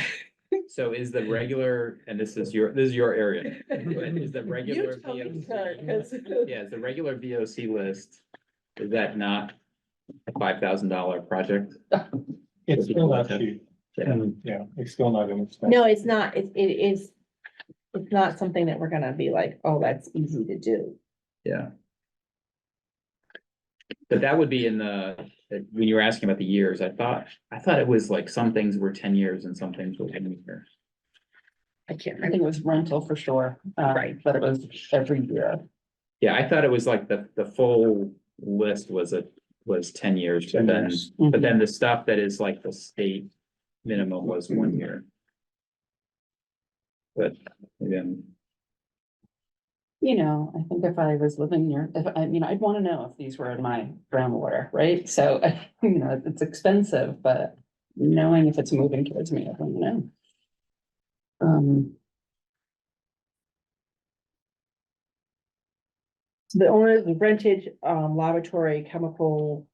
so is the regular, and this is your area, but is the regular You tell me, VOC? Kurt, 'cause- Yeah, is the regular VOC list, is that not a $5,000 project? It's still not cheap. Yeah. Yeah, it's still not inexpensive. No, it's not, it is, it's not something that we're gonna be like, oh, that's easy to do. Yeah. But that would be in when you were asking about the years, I thought it was like some things were 10 years and some things were 10 years. I can't I remember. think it was rental for sure. Right. But it was every year. Yeah, I thought it was like the full list was 10 years, but 10 then, years. but then the stuff that is like the state minimum was 1 year. But again, You know, I think if I was living near, I'd want to know if these were in my groundwater, right? So, you know, it's expensive, but knowing if it's moving towards me, I don't know. The owner of the rented laboratory chemical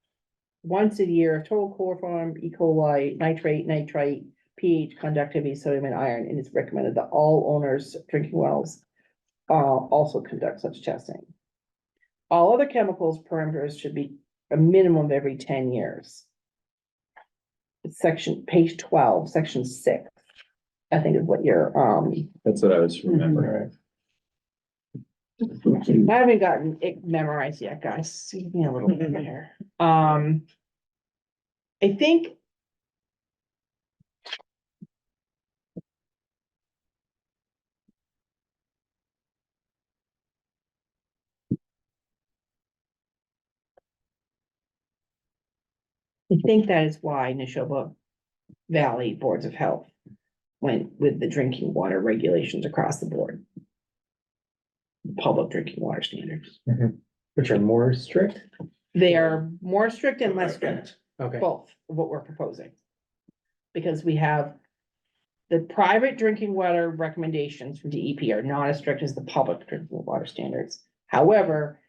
once a year of total chloroform, E. coli, nitrite, pH, conductivity, sodium and iron, and it's recommended that all owners of drinking wells also conduct such testing. All other chemicals parameters should be a minimum of every 10 years. It's page 12, section 6, I think is what you're, that's what I was remembering. Right. I haven't gotten it memorized yet, guys. Give me a little bit here. I think. I think that is why Neshoba Valley Boards of Health went with the drinking water regulations across the board. Public drinking water standards. Which are more strict? They are more strict and less strict, Okay. both of what we're proposing. Because we have the private drinking water recommendations from DEP are not as strict as the public drinking water standards. However,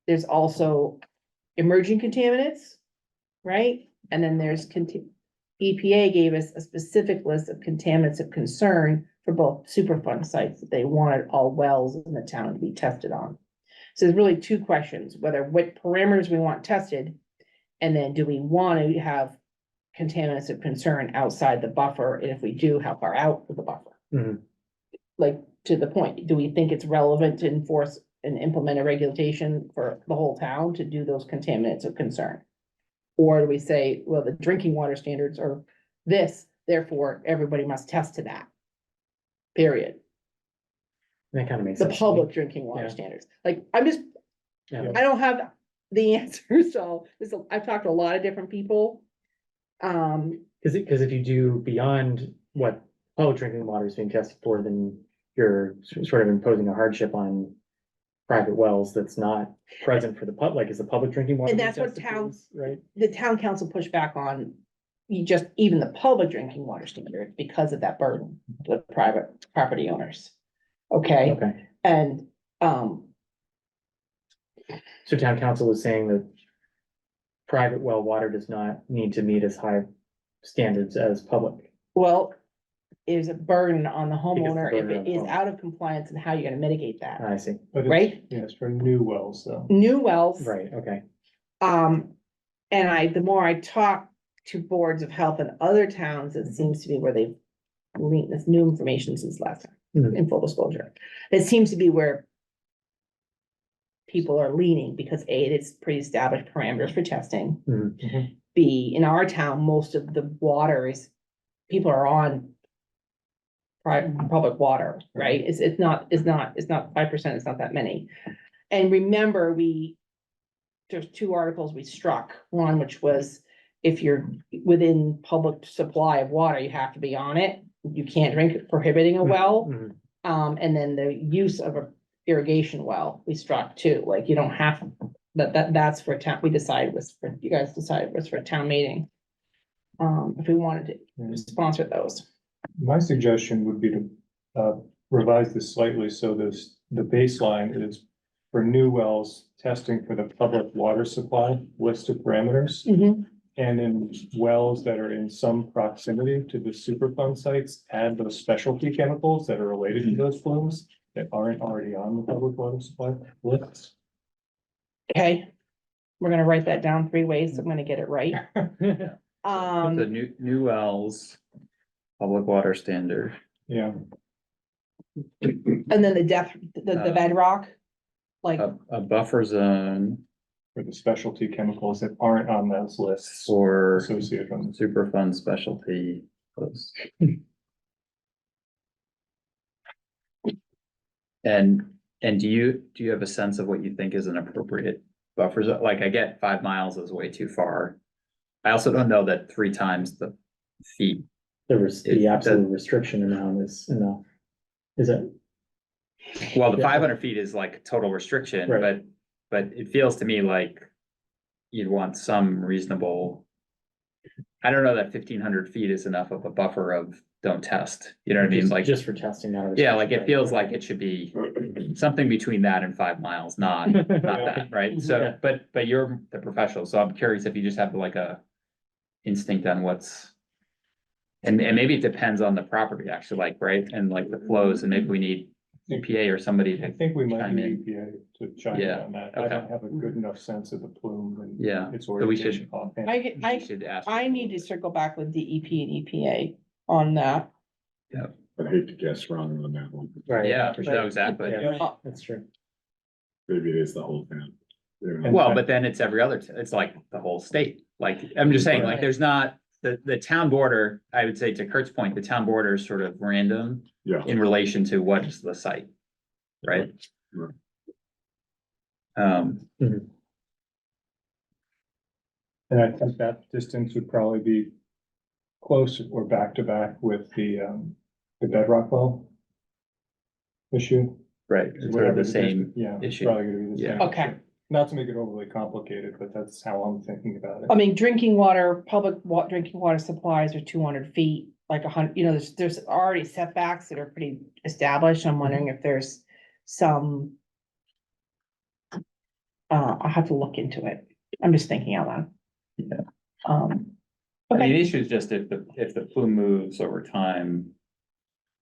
there's also emerging contaminants, right? And then there's EPA gave us a specific list of contaminants of concern for both Superfund sites that they wanted all wells in the town to be tested on. So there's really two questions, whether what parameters we want tested, and then do we want to have contaminants of concern outside the buffer, and if we do, how far out of the buffer? Mhm. Like, to the point, do we think it's relevant to enforce and implement a regulation for the whole town to do those contaminants of concern? Or do we say, well, the drinking water standards are this, therefore everybody must test to that? Period. That kind of makes The sense. public drinking water Yeah. standards, like, I don't have the answer, so I've talked to a lot of different people. Cause if you do beyond what public drinking water is being tested for, then you're sort of imposing a hardship on private wells that's not present for the like, is the public drinking water. And being that's what tested towns- for, right? The town council pushed back on even the public drinking water standard because of that burden, to the private property owners. Okay, Okay, and, so town council was saying that private well water does not need to meet as high standards as public. well, is a burden on the Because homeowner the if burden it on the is homeowner. out of compliance, and how you're gonna mitigate that. I see, But it's- Right? Yeah, it's for new wells, though. New wells. right, okay, And the more I talk to boards of health in other towns, it seems to be where they've leaned this new information since last time, Mhm. in full disclosure. It seems to be where people are leaning because A, it's pretty established parameters for testing. Mhm. B, in our town, most of the water is, people are on public water, right? It's not 5%, it's not that many. And remember, there's two articles we struck, one which was if you're within public supply of water, you have to be on it. You can't drink it, prohibiting a well. Mhm. And then the use of a irrigation well, we struck too, like you don't have, that's for town, you guys decided was for a town meeting. If we wanted to sponsor those. My suggestion would be to revise this slightly, so the baseline is for new wells, testing for the public water supply, list of parameters. And in wells that are in some proximity to the Superfund sites, add those specialty chemicals that are related to those plumes that aren't already on the public water supply lists. Okay, we're gonna write that down 3 ways, I'm gonna get it right. The new wells, public water standard. Yeah, And then the bedrock, like, A buffer zone for the specialty chemicals that aren't on those lists for associated with them. Superfund specialty. posts. And do you have a sense of what you think is an appropriate buffer zone? Like, I get 5 miles is way too far. I also don't know that 3 times the feet. The absolute restriction amount is enough. Is it? Well, the Yeah. 500 feet is like total restriction, Right. but it feels to me like you'd want some reasonable. I don't know that 1,500 feet is enough of a buffer of don't test, you know what I mean? Like, Just for testing, not a yeah, like it restriction, feels right. like it should be something between that and 5 miles, not that, right? So, Yeah. but you're the professional, so I'm curious if you just have like a instinct on what's. And maybe it depends on the property actually, like, right, and like the flows, and maybe we need EPA or somebody I to, think we might chime need in. EPA to chime in Yeah, on that. I okay. don't have a good enough sense of the plume and yeah, its so we should, orientation offhand. we should ask. I need to circle back with DEP and EPA on that. I'd hate to guess wrong on that one. Right. Yeah, for no, sure. exactly. Yeah, that's true. Maybe it is the whole town. You know? Well, but then it's every other, it's like the whole state, like, I'm just saying, like, there's not, the town border, I would say to Kurt's point, the town border is sort of random Yeah. in relation to what is the site, right? Right. And I think that distance would probably be close or back to back with the bedrock well issue. Right, it's sort of Whatever the same Yeah, it's issue. probably gonna be the Yeah. same. Okay. issue. Not to make it overly complicated, but that's how I'm thinking about it. I mean, drinking water, drinking water supplies are 200 feet, like 100, there's already setbacks that are pretty established. I'm wondering if there's some. I'll have to look into it. I'm just thinking out loud. Yeah. Um, I mean, the okay, issue is just if the plume moves over time.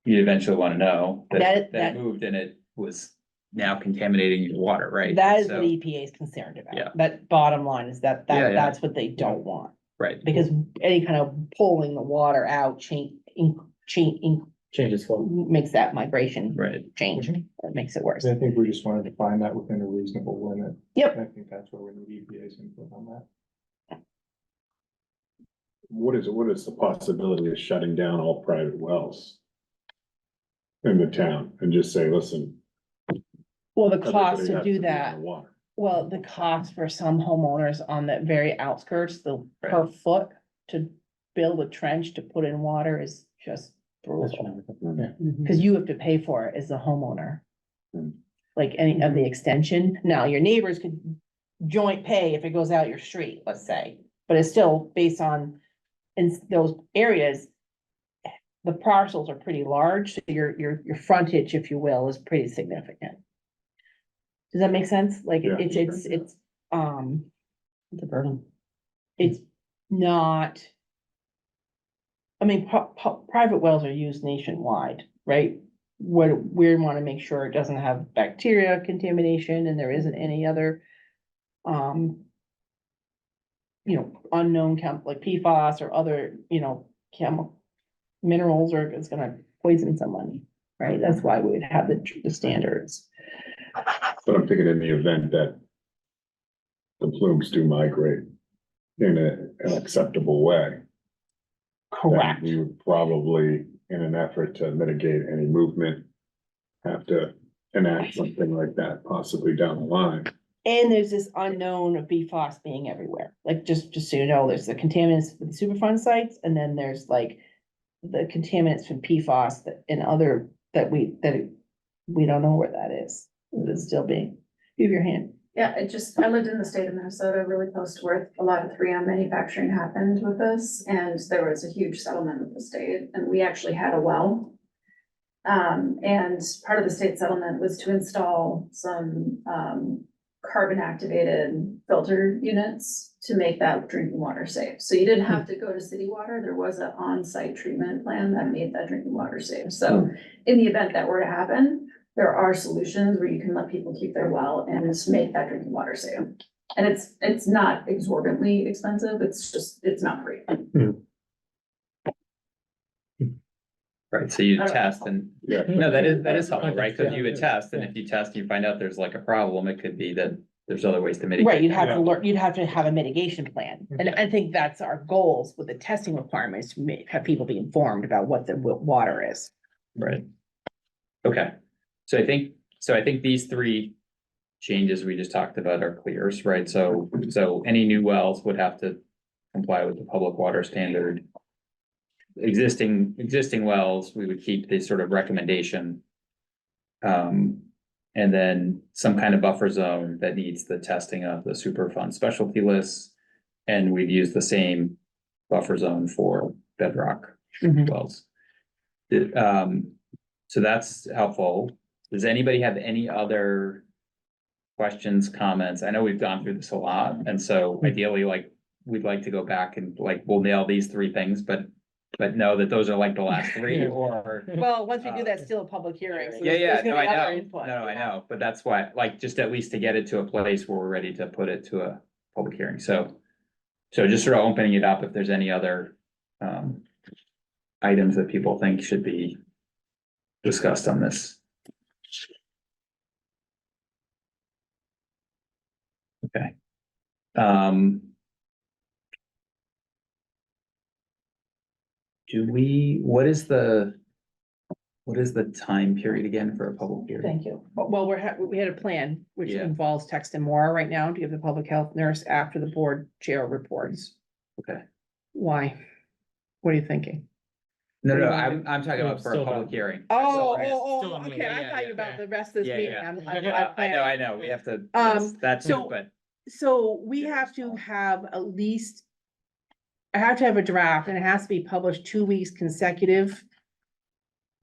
You eventually wanna know that That- it moved and it was now contaminating your water, right? that is So- what EPA is concerned about. Yeah. That bottom line is Yeah, yeah. that's what they don't want. Right, Because any kind of pulling the water out Changes flow. makes that migration right. change. That makes it worse. I think we just wanted to find that within a reasonable limit. Yep. And I think that's where we need EPA's input on that. What is the possibility of shutting down all private wells? In the town and just say, listen. Well, the everybody cost to has do be that, underwater. well, the cost for some homeowners on the very outskirts, the per foot to build a trench to put in water is just That's brutal. true. Yeah. Cause you have to pay for it as the homeowner. like any of the extension. Now, your neighbors could joint pay if it goes out your street, let's say, but it's still based on, in those areas, the parcels are pretty large, so your frontage, if you will, is pretty significant. Does that make sense? Like, Yeah. it's, The burden. it's not. I mean, private wells are used nationwide, right? What we want to make sure it doesn't have bacteria contamination and there isn't any other, unknown like PFAS or other, chemical minerals, or it's gonna poison someone, right? That's why we would have the standards. But I'm thinking in the event that the plumes do migrate in an acceptable way, then Correct. we would probably, in an effort to mitigate any movement, have to enact something like that possibly down the line. And there's this unknown of PFAS being everywhere. Like, just so you know, there's the contaminants for the Superfund sites, and then there's like the contaminants from PFAS and other that we don't know where that is. It's still being, give your hand. Yeah, I lived in the state of Minnesota, really close to where a lot of 3M manufacturing happened with this, and there was a huge settlement with the state, and we actually had a well. And part of the state settlement was to install some, carbon activated filter units to make that drinking water safe. So you didn't have to go to city water. There was an on-site treatment plan that made that drinking water safe. So in the event that were to happen, there are solutions where you can let people keep their well and just make that drinking water safe. And it's not exorbitantly expensive. It's not free. Right, so you I don't test and, Yeah. no, that is helpful, right? Cause you would Yeah. test, and if you test, and you find out there's like a problem, it could be that there's other ways to mitigate. Right, you'd have Yeah. to learn, you'd have to have a mitigation plan. And I think that's our goals with the testing requirements, to have people be informed about what the water is. Right. Okay, so I think these three changes we just talked about are clears, right? So any new wells would have to comply with the public water standard. Existing wells, we would keep this sort of recommendation. And then some kind of buffer zone that needs the testing of the Superfund specialty lists. And we've used the same buffer zone for bedrock Mhm. wells. So that's helpful. Does anybody have any other questions, comments? I know we've gone through this a lot, and so ideally, like, we'd like to go back and like, we'll nail these three things, but know that those are like the last three, Yeah. or. Well, once we do that, still a public hearing. so Yeah, there's no, gonna I be other know, input. no, I know, but that's why, like, just at least to get it to a place where we're ready to put it to a public hearing, so. So just sort of opening it up, if there's any other, items that people think should be discussed on this. Okay. What is the time period again for a public hearing? Thank you. Well, we had a plan, which Yeah. involves text and more right now to give the public health nurse after the board chair reports. Okay. Why? What are you thinking? No, What do no, you want I'm talking about for a Still public about- hearing. Oh, Right. Still on the okay, meeting. I Yeah, thought yeah, you about yeah. the rest of this Yeah, meeting. yeah. I'm- I know, we have to, Um, that's so- it, but, So we have to have at least. I have to have a draft and it has to be published 2 weeks consecutive.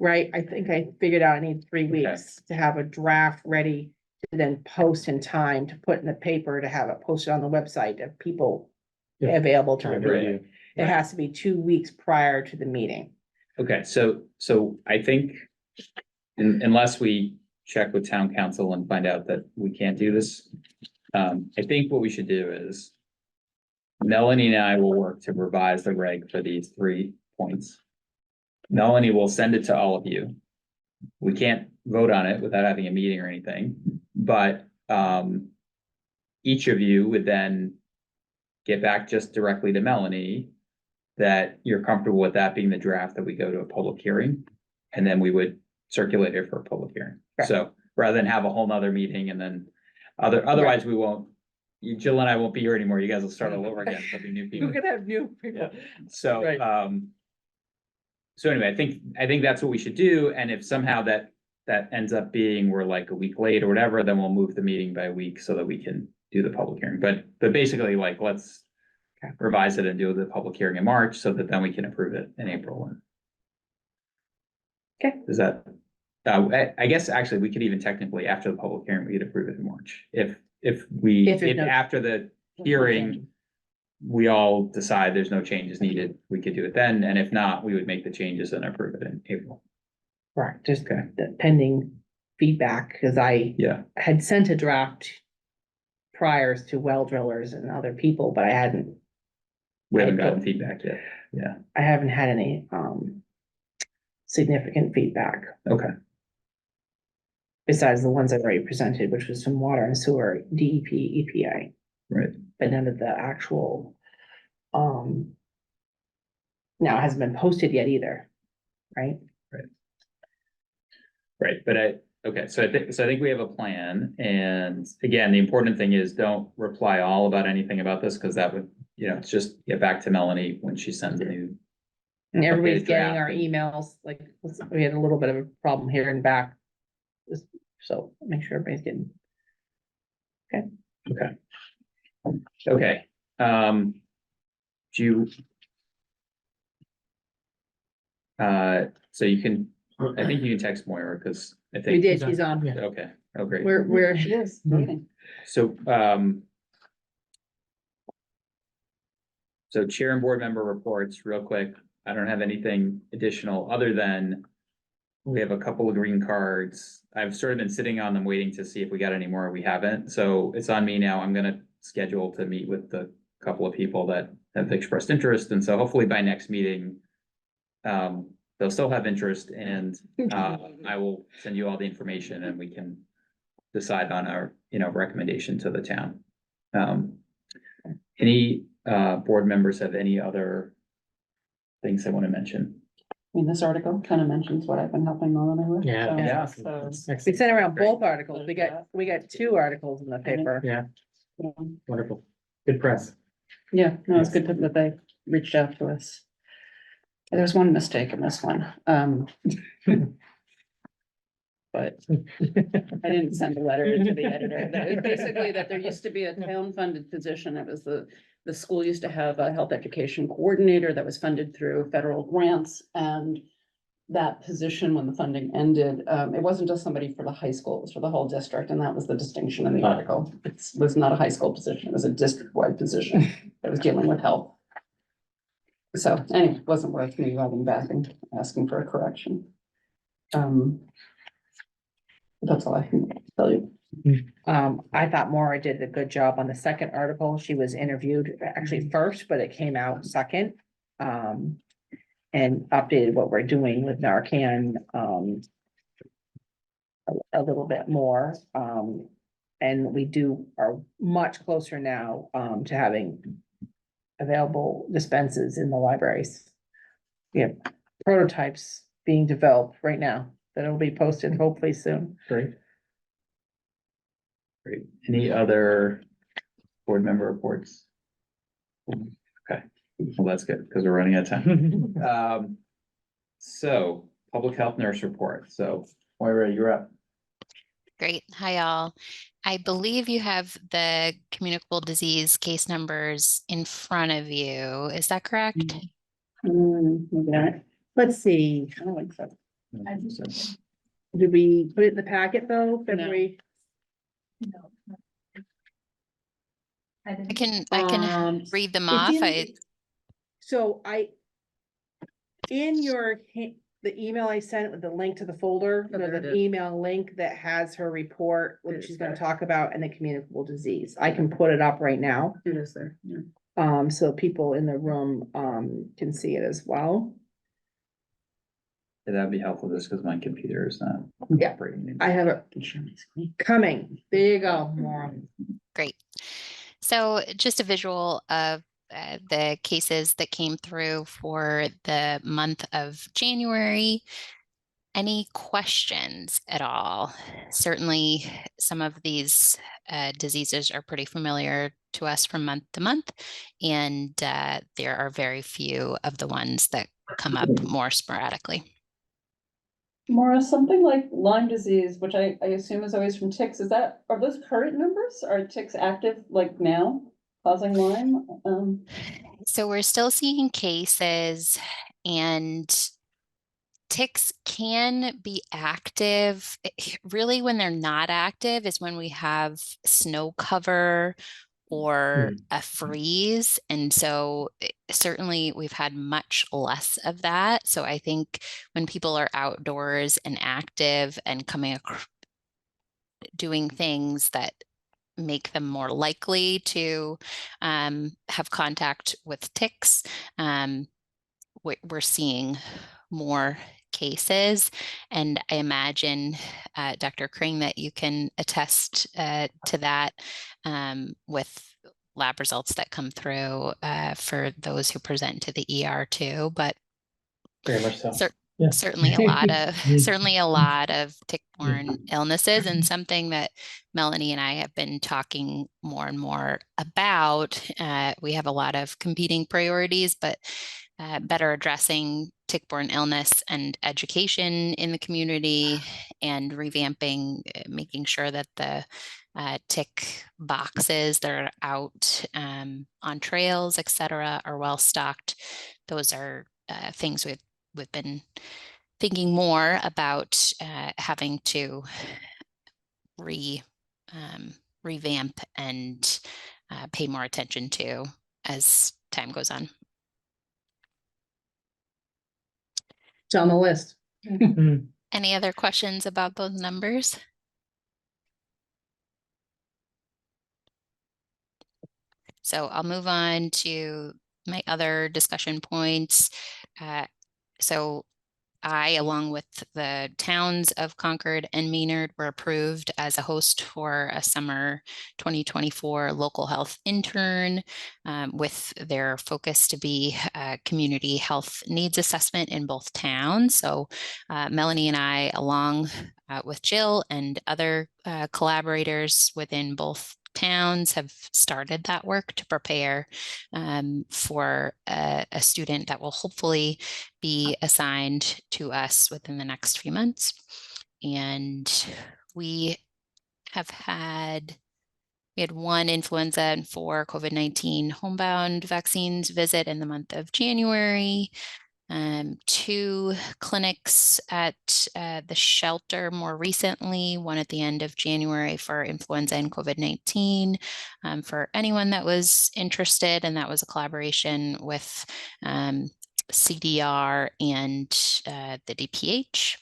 Right? I think I figured out I need 3 Okay. weeks to have a draft ready to then post in time to put in the paper, to have it posted on the website of people Yeah. available to Right. review. It has to be 2 weeks prior to the meeting. okay, so I think. Unless we check with town council and find out that we can't do this. I think what we should do is. Melanie and I will work to revise the reg for these 3 points. Melanie will send it to all of you. We can't vote on it without having a meeting or anything, but, each of you would then get back just directly to Melanie that you're comfortable with that being the draft that we go to a public hearing, and then we would circulate it for a public hearing. Right. So rather than have a whole nother meeting and then otherwise we won't, Jill and I won't be here anymore. You guys will start all over again. There'll be new people. We're gonna have new people. So, Right. so anyway, I think that's what we should do, and if somehow that that ends up being we're like a week late or whatever, then we'll move the meeting by a week so that we can do the public hearing. But basically, like, let's revise it and do the public hearing in March so that then we can approve it in April. Okay. Is that, I guess actually we could even technically after the public hearing, we could approve it in March. If If there's no- after the hearing, we all decide there's no changes needed, we could do it then. And if not, we would make the changes and approve it in April. Correct, just Okay. the pending feedback, because I Yeah. had sent a draft priors to well drillers and other people, but I hadn't, We haven't gotten feedback yet. Yeah. I haven't had any, significant feedback Okay. besides the ones I've already presented, which was from water and sewer, DEP, EPA, Right. but none of the actual, now it hasn't been posted yet either, right? Right, but okay, so I think we have a plan, and again, the important thing is don't reply all about anything about this, because that would, it's just get back to Melanie when she sends a new. And everybody's updated getting draft. our emails, like, we had a little bit of a problem here and back. So make sure everybody's getting, Okay, do you? So you can, I think you can text Moira, because I we think. did, she's on, Yeah. Okay, oh, great. we're, She is waiting. So, so chair and board member reports, real quick. I don't have anything additional other than we have a couple of green cards. I've sort of been sitting on them waiting to see if we got any more. We haven't. So it's on me now. I'm gonna schedule to meet with the couple of people that have expressed interest. And so hopefully by next meeting, they'll still have interest, and I will send you all the information and we can decide on our, recommendation to the town. Any board members have any other things they want to mention? I mean, this article kind of mentions what I've been helping Melanie with. Yeah. so- Yeah. So, we sent around Great. both articles, we got 2 articles in the paper. Yeah, yeah. wonderful. Good press. Yeah, no, it's good that they reached out to us. There's one mistake in this one, but I didn't send a letter to the editor. That is basically that there used to be a town-funded position. It was the school used to have a health education coordinator that was funded through federal grants, and that position, when the funding ended, it wasn't just somebody for the high school, it was for the whole district, and that was the distinction in the article. It was not a high school position, it was a district-wide position that was dealing with health. So, anyway, it wasn't worth me writing back and asking for a correction. That's all I can tell you. I thought Maura did a good job on the second article. She was interviewed actually first, but it came out second. And updated what we're doing with Narcan, a little bit more. And we are much closer now, to having available dispenses in the libraries. We have prototypes being developed right now that'll be posted hopefully soon. Great. Great. Any other board member reports? Okay, well, that's good, because we're running out of time. So, public health nurse report. So, Moira, you're up. Great. Hi, all. I believe you have the communicable disease case numbers in front of you. Is that correct? Maybe not. Let's see, I don't think so. did we put it in the packet though, February? I can read them off. So in the email I sent with the link to the folder, there's an email link that has her report, what she's gonna talk about, and the communicable disease. I can put it up right now, It is there, yeah. so people in the room, can see it as well. That'd be helpful, just because my computer is not. Yeah. operating. I have it Can share my screen. coming. There you go, Maura. Great. So just a visual of the cases that came through for the month of January. Any questions at all? Certainly, some of these diseases are pretty familiar to us from month to month, and there are very few of the ones that come up more sporadically. Maura, something like Lyme disease, which I assume is always from ticks, are those current numbers? Are ticks active like now causing Lyme? So we're still seeing cases, and ticks can be active. Really, when they're not active is when we have snow cover or a freeze. And so certainly we've had much less of that. So I think when people are outdoors and active and doing things that make them more likely to have contact with ticks, we're seeing more cases. And I imagine, Dr. Kring, that you can attest to that with lab results that come through for those who present to the ER too. But Very much so. certainly a lot of tick-borne illnesses, and something that Melanie and I have been talking more and more about. We have a lot of competing priorities, but better addressing tick-borne illness and education in the community, and revamping, making sure that the tick boxes that are out on trails, etc., are well stocked. Those are things we've been thinking more about having to revamp and pay more attention to as time goes on. It's on the list. Any other questions about those numbers? So I'll move on to my other discussion points. So I, along with the towns of Concord and Maynard, were approved as a host for a summer 2024 local health intern, with their focus to be community health needs assessment in both towns. So Melanie and I, along with Jill and other collaborators within both towns, have started that work to prepare for a student that will hopefully be assigned to us within the next few months. And we had one influenza and 4 COVID-19 homebound vaccines visit in the month of January. 2 clinics at the shelter more recently, one at the end of January for influenza and COVID-19 for anyone that was interested. And that was a collaboration with CDR and the DPH,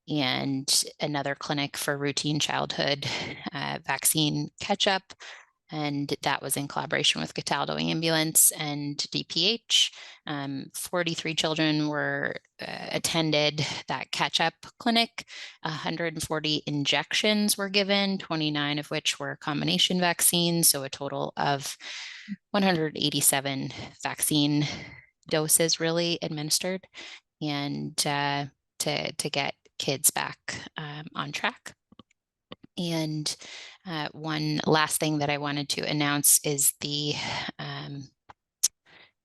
and another clinic for routine childhood vaccine catch-up. And that was in collaboration with Cataldo Ambulance and DPH. 43 children were attended that catch-up clinic. 140 injections were given, 29 of which were combination vaccines. So a total of 187 vaccine doses really administered, and to get kids back on track. And one last thing that I wanted to announce is the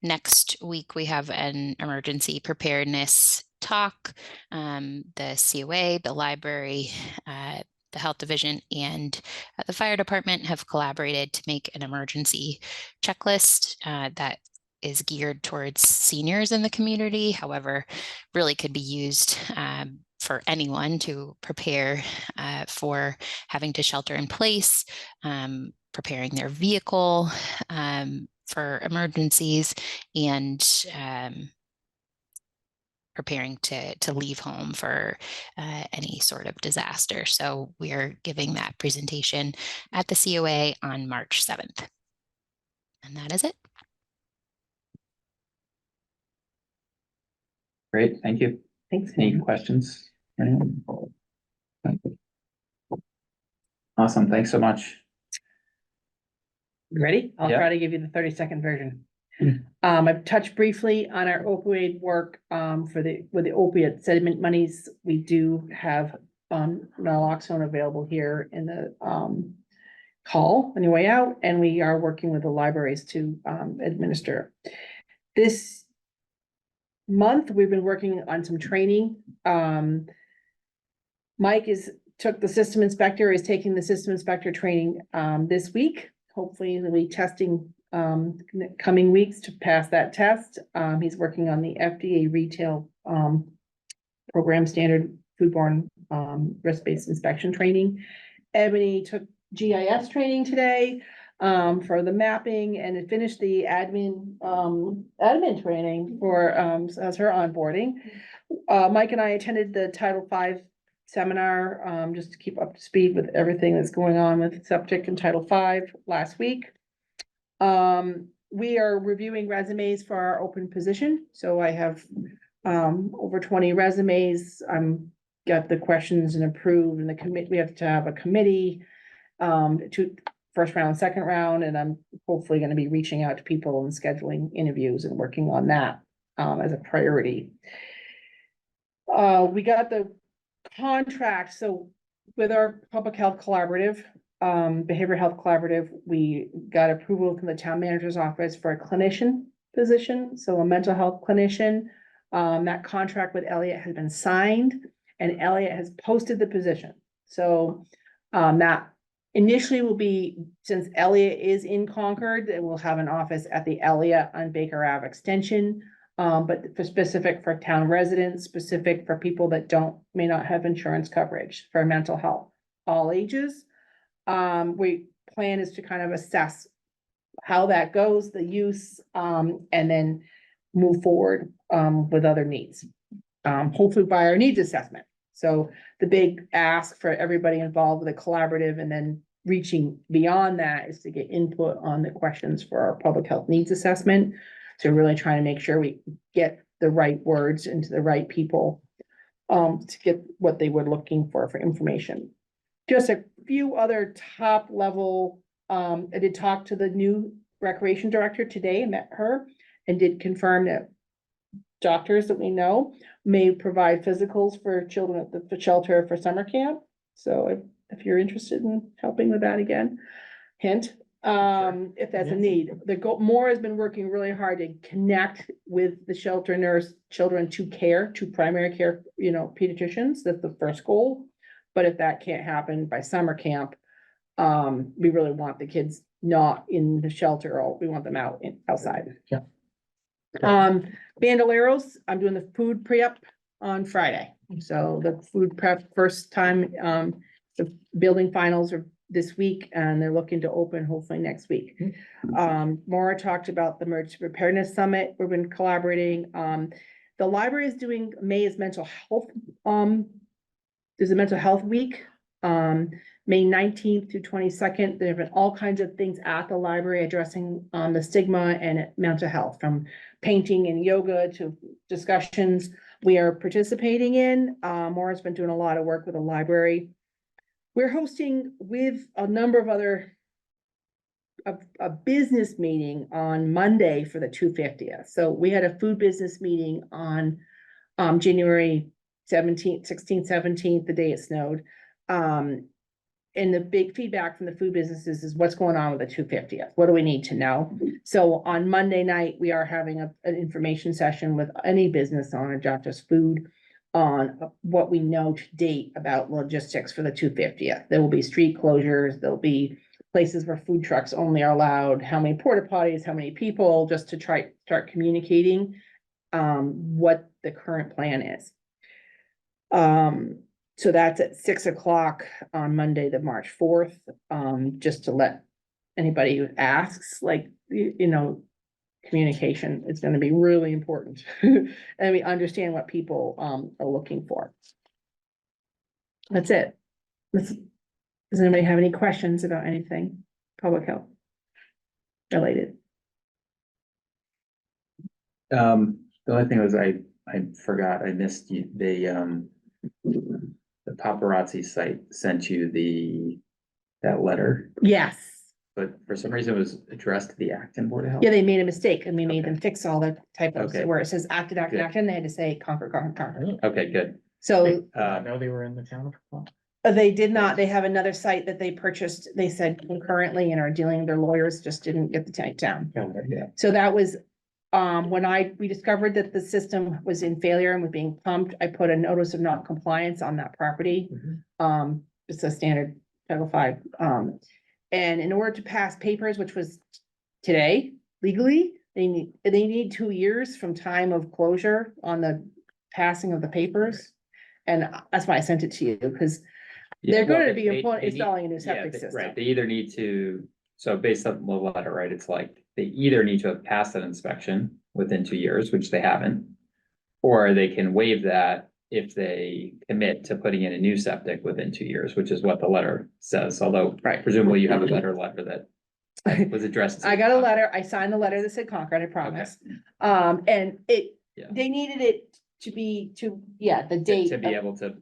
next week we have an emergency preparedness talk. The COA, the library, the health division, and the fire department have collaborated to make an emergency checklist that is geared towards seniors in the community. However, really could be used for anyone to prepare for having to shelter in place, preparing their vehicle for emergencies, and preparing to leave home for any sort of disaster. So we are giving that presentation at the COA on March 7th. And that is it. Great, thank you. Thanks. Any questions? Anyone? Awesome, thanks so much. You ready? I'll Yeah. try to give you the 30-second version. I've touched briefly on our opioid work with the opiate settlement monies. We do have naloxone available here in the call on your way out, and we are working with the libraries to administer. This month, we've been working on some training Mike took the system inspector, is taking the system inspector training, this week. Hopefully he'll be testing, coming weeks to pass that test. He's working on the FDA retail, program standard foodborne, risk-based inspection training. Ebony took GIS training today, for the mapping and had finished the admin training for, as her onboarding. Mike and I attended the Title V seminar, just to keep up to speed with everything that's going on with septic and Title V last week. We are reviewing resumes for our open position, so I have over 20 resumes. Got the questions and approved, and the committee, we have to have a committee, to first round, second round, and I'm hopefully gonna be reaching out to people and scheduling interviews and working on that, as a priority. We got the contract, so with our public health collaborative, behavioral health collaborative, we got approval from the town manager's office for a clinician position, so a mental health clinician. That contract with Elliott has been signed, and Elliott has posted the position. So, that initially will be, since Elliott is in Concord, it will have an office at the Elliott on Baker Ave Extension. But for specific for town residents, specific for people that may not have insurance coverage for mental health, all ages. We plan is to kind of assess how that goes, the use, and then move forward, with other needs. Hopefully by our needs assessment. So the big ask for everybody involved with a collaborative and then reaching beyond that is to get input on the questions for our public health needs assessment. So really trying to make sure we get the right words into the right people, to get what they were looking for information. Just a few other top level, I did talk to the new recreation director today, met her, and did confirm that doctors that we know may provide physicals for children at the shelter for summer camp. So if you're interested in helping with that again, hint, if that's a need. Moore has been working really hard to connect with the shelter nurse, children to primary care, pediatricians. That's the first goal. But if that can't happen by summer camp, we really want the kids not in the shelter, or we want them outside. Yeah. Bandoleros, I'm doing the food pre-up on Friday. So the food prep first time, the building finals are this week, and they're looking to open hopefully next week. Maura talked about the Emergency Preparedness Summit. We've been collaborating. The library is doing May's mental health. There's a mental health week, May 19th through 22nd. There have been all kinds of things at the library addressing the stigma and mental health, from painting and yoga to discussions we are participating in. Maura's been doing a lot of work with the library. We're hosting with a number of other, a business meeting on Monday for the 250th. So we had a food business meeting on January 17th, 16th, 17th, the day it snowed. And the big feedback from the food businesses is what's going on with the 250th? What do we need to know? So on Monday night, we are having an information session with any business owner, not just food, on what we know to date about logistics for the 250th. There will be street closures. There'll be places where food trucks only are allowed, how many porta potties, how many people, just to start communicating what the current plan is. So that's at 6 o'clock on Monday, the March 4th, just to let anybody who asks, communication is going to be really important. And we understand what people are looking for. That's it. Does anybody have any questions about anything public health related? The only thing was I forgot, I missed you, the paparazzi site sent you that letter, Yes. but for some reason it was addressed to the Acton Board of Health. Yeah, they made a mistake and we made Okay. them fix all the typos Okay. where it says acted, Good. they had to say Concord. Okay, good. So I know they were in the town. they did not, they have another site that they purchased, they said concurrently, and are dealing, their lawyers just didn't get the tank down. Yeah. So that was When we discovered that the system was in failure and was being pumped, I put a notice of non-compliance on that property. It's a standard Title V. And in order to pass papers, which was today legally, they need 2 years from time of closure on the passing of the papers. And that's why I sent it to you, because they're going to be installing a new septic system. Right, they either need to, so based on the letter, right, it's like, they either need to have passed an inspection within 2 years, which they haven't. Or they can waive that if they commit to putting in a new septic within 2 years, which is what the letter says, although presumably you have a better letter that was addressed. to I got a letter, I signed the letter that said Concord, I promise. And Yeah. they needed it to be, the date. To be of- able to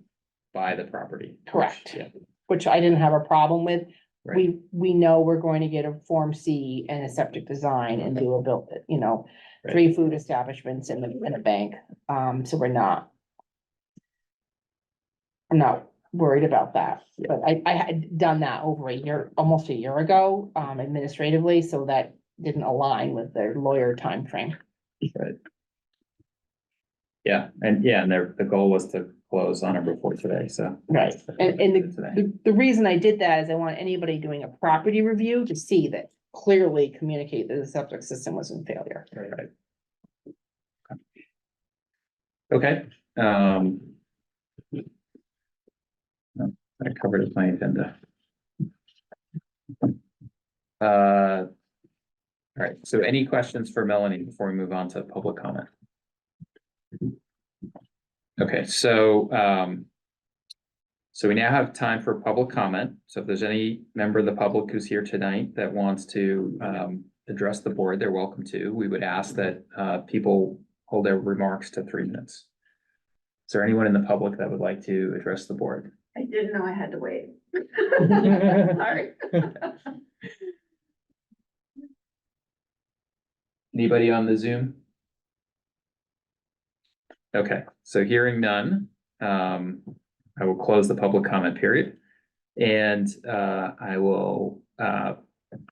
buy the property. Correct. Yeah, Which I didn't have a problem with. right, We know we're going to get a Form C and a septic design and do a build, Right. 3 food establishments in a bank. So I'm not worried about that, but I had done that over almost a year ago, administratively, so that didn't align with their lawyer timeframe. right. Yeah, and the goal was to close on or before today, so. Right, and Today. the reason I did that is I want anybody doing a property review to see that clearly communicate that the septic system was in failure. Right. Okay, I covered it my agenda. All right, so any questions for Melanie before we move on to public comment? Okay, so we now have time for public comment. So if there's any member of the public who's here tonight that wants to address the board, they're welcome to. We would ask that people hold their remarks to 3 minutes. Is there anyone in the public that would like to address the board? I didn't know I had to wait. Sorry. Anybody on the Zoom? Okay, so hearing none, I will close the public comment period. And I will,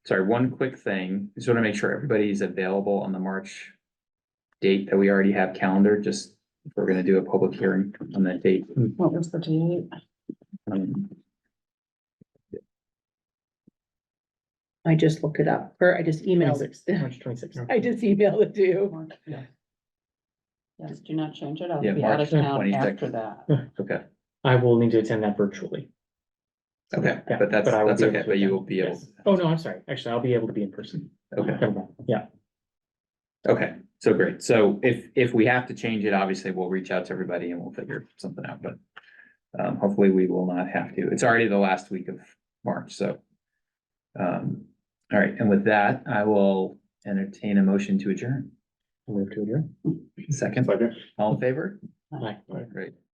sorry, one quick thing, just want to make sure everybody's available on the March date that we already have calendar, just if we're gonna do a public hearing on that date. What was the date? I just looked it up, or I just emailed it. March 26th. I just emailed it to you. Yes, do not change it. I'll Yeah, be out of March town 26th. after that. Okay, I will need to attend that virtually. okay, Yeah, but that's I will be able okay, to but you attend. will be able, Yes. Oh, no, I'm sorry. Actually, I'll be able to be in person. okay. Never mind. Yeah. Okay, so great. So if we have to change it, obviously we'll reach out to everybody and we'll figure something out, but hopefully we will not have to. It's already the last week of March, so. All right, and with that, I will entertain a motion to adjourn. Move to adjourn. Second, Second. all in favor? Bye. Great.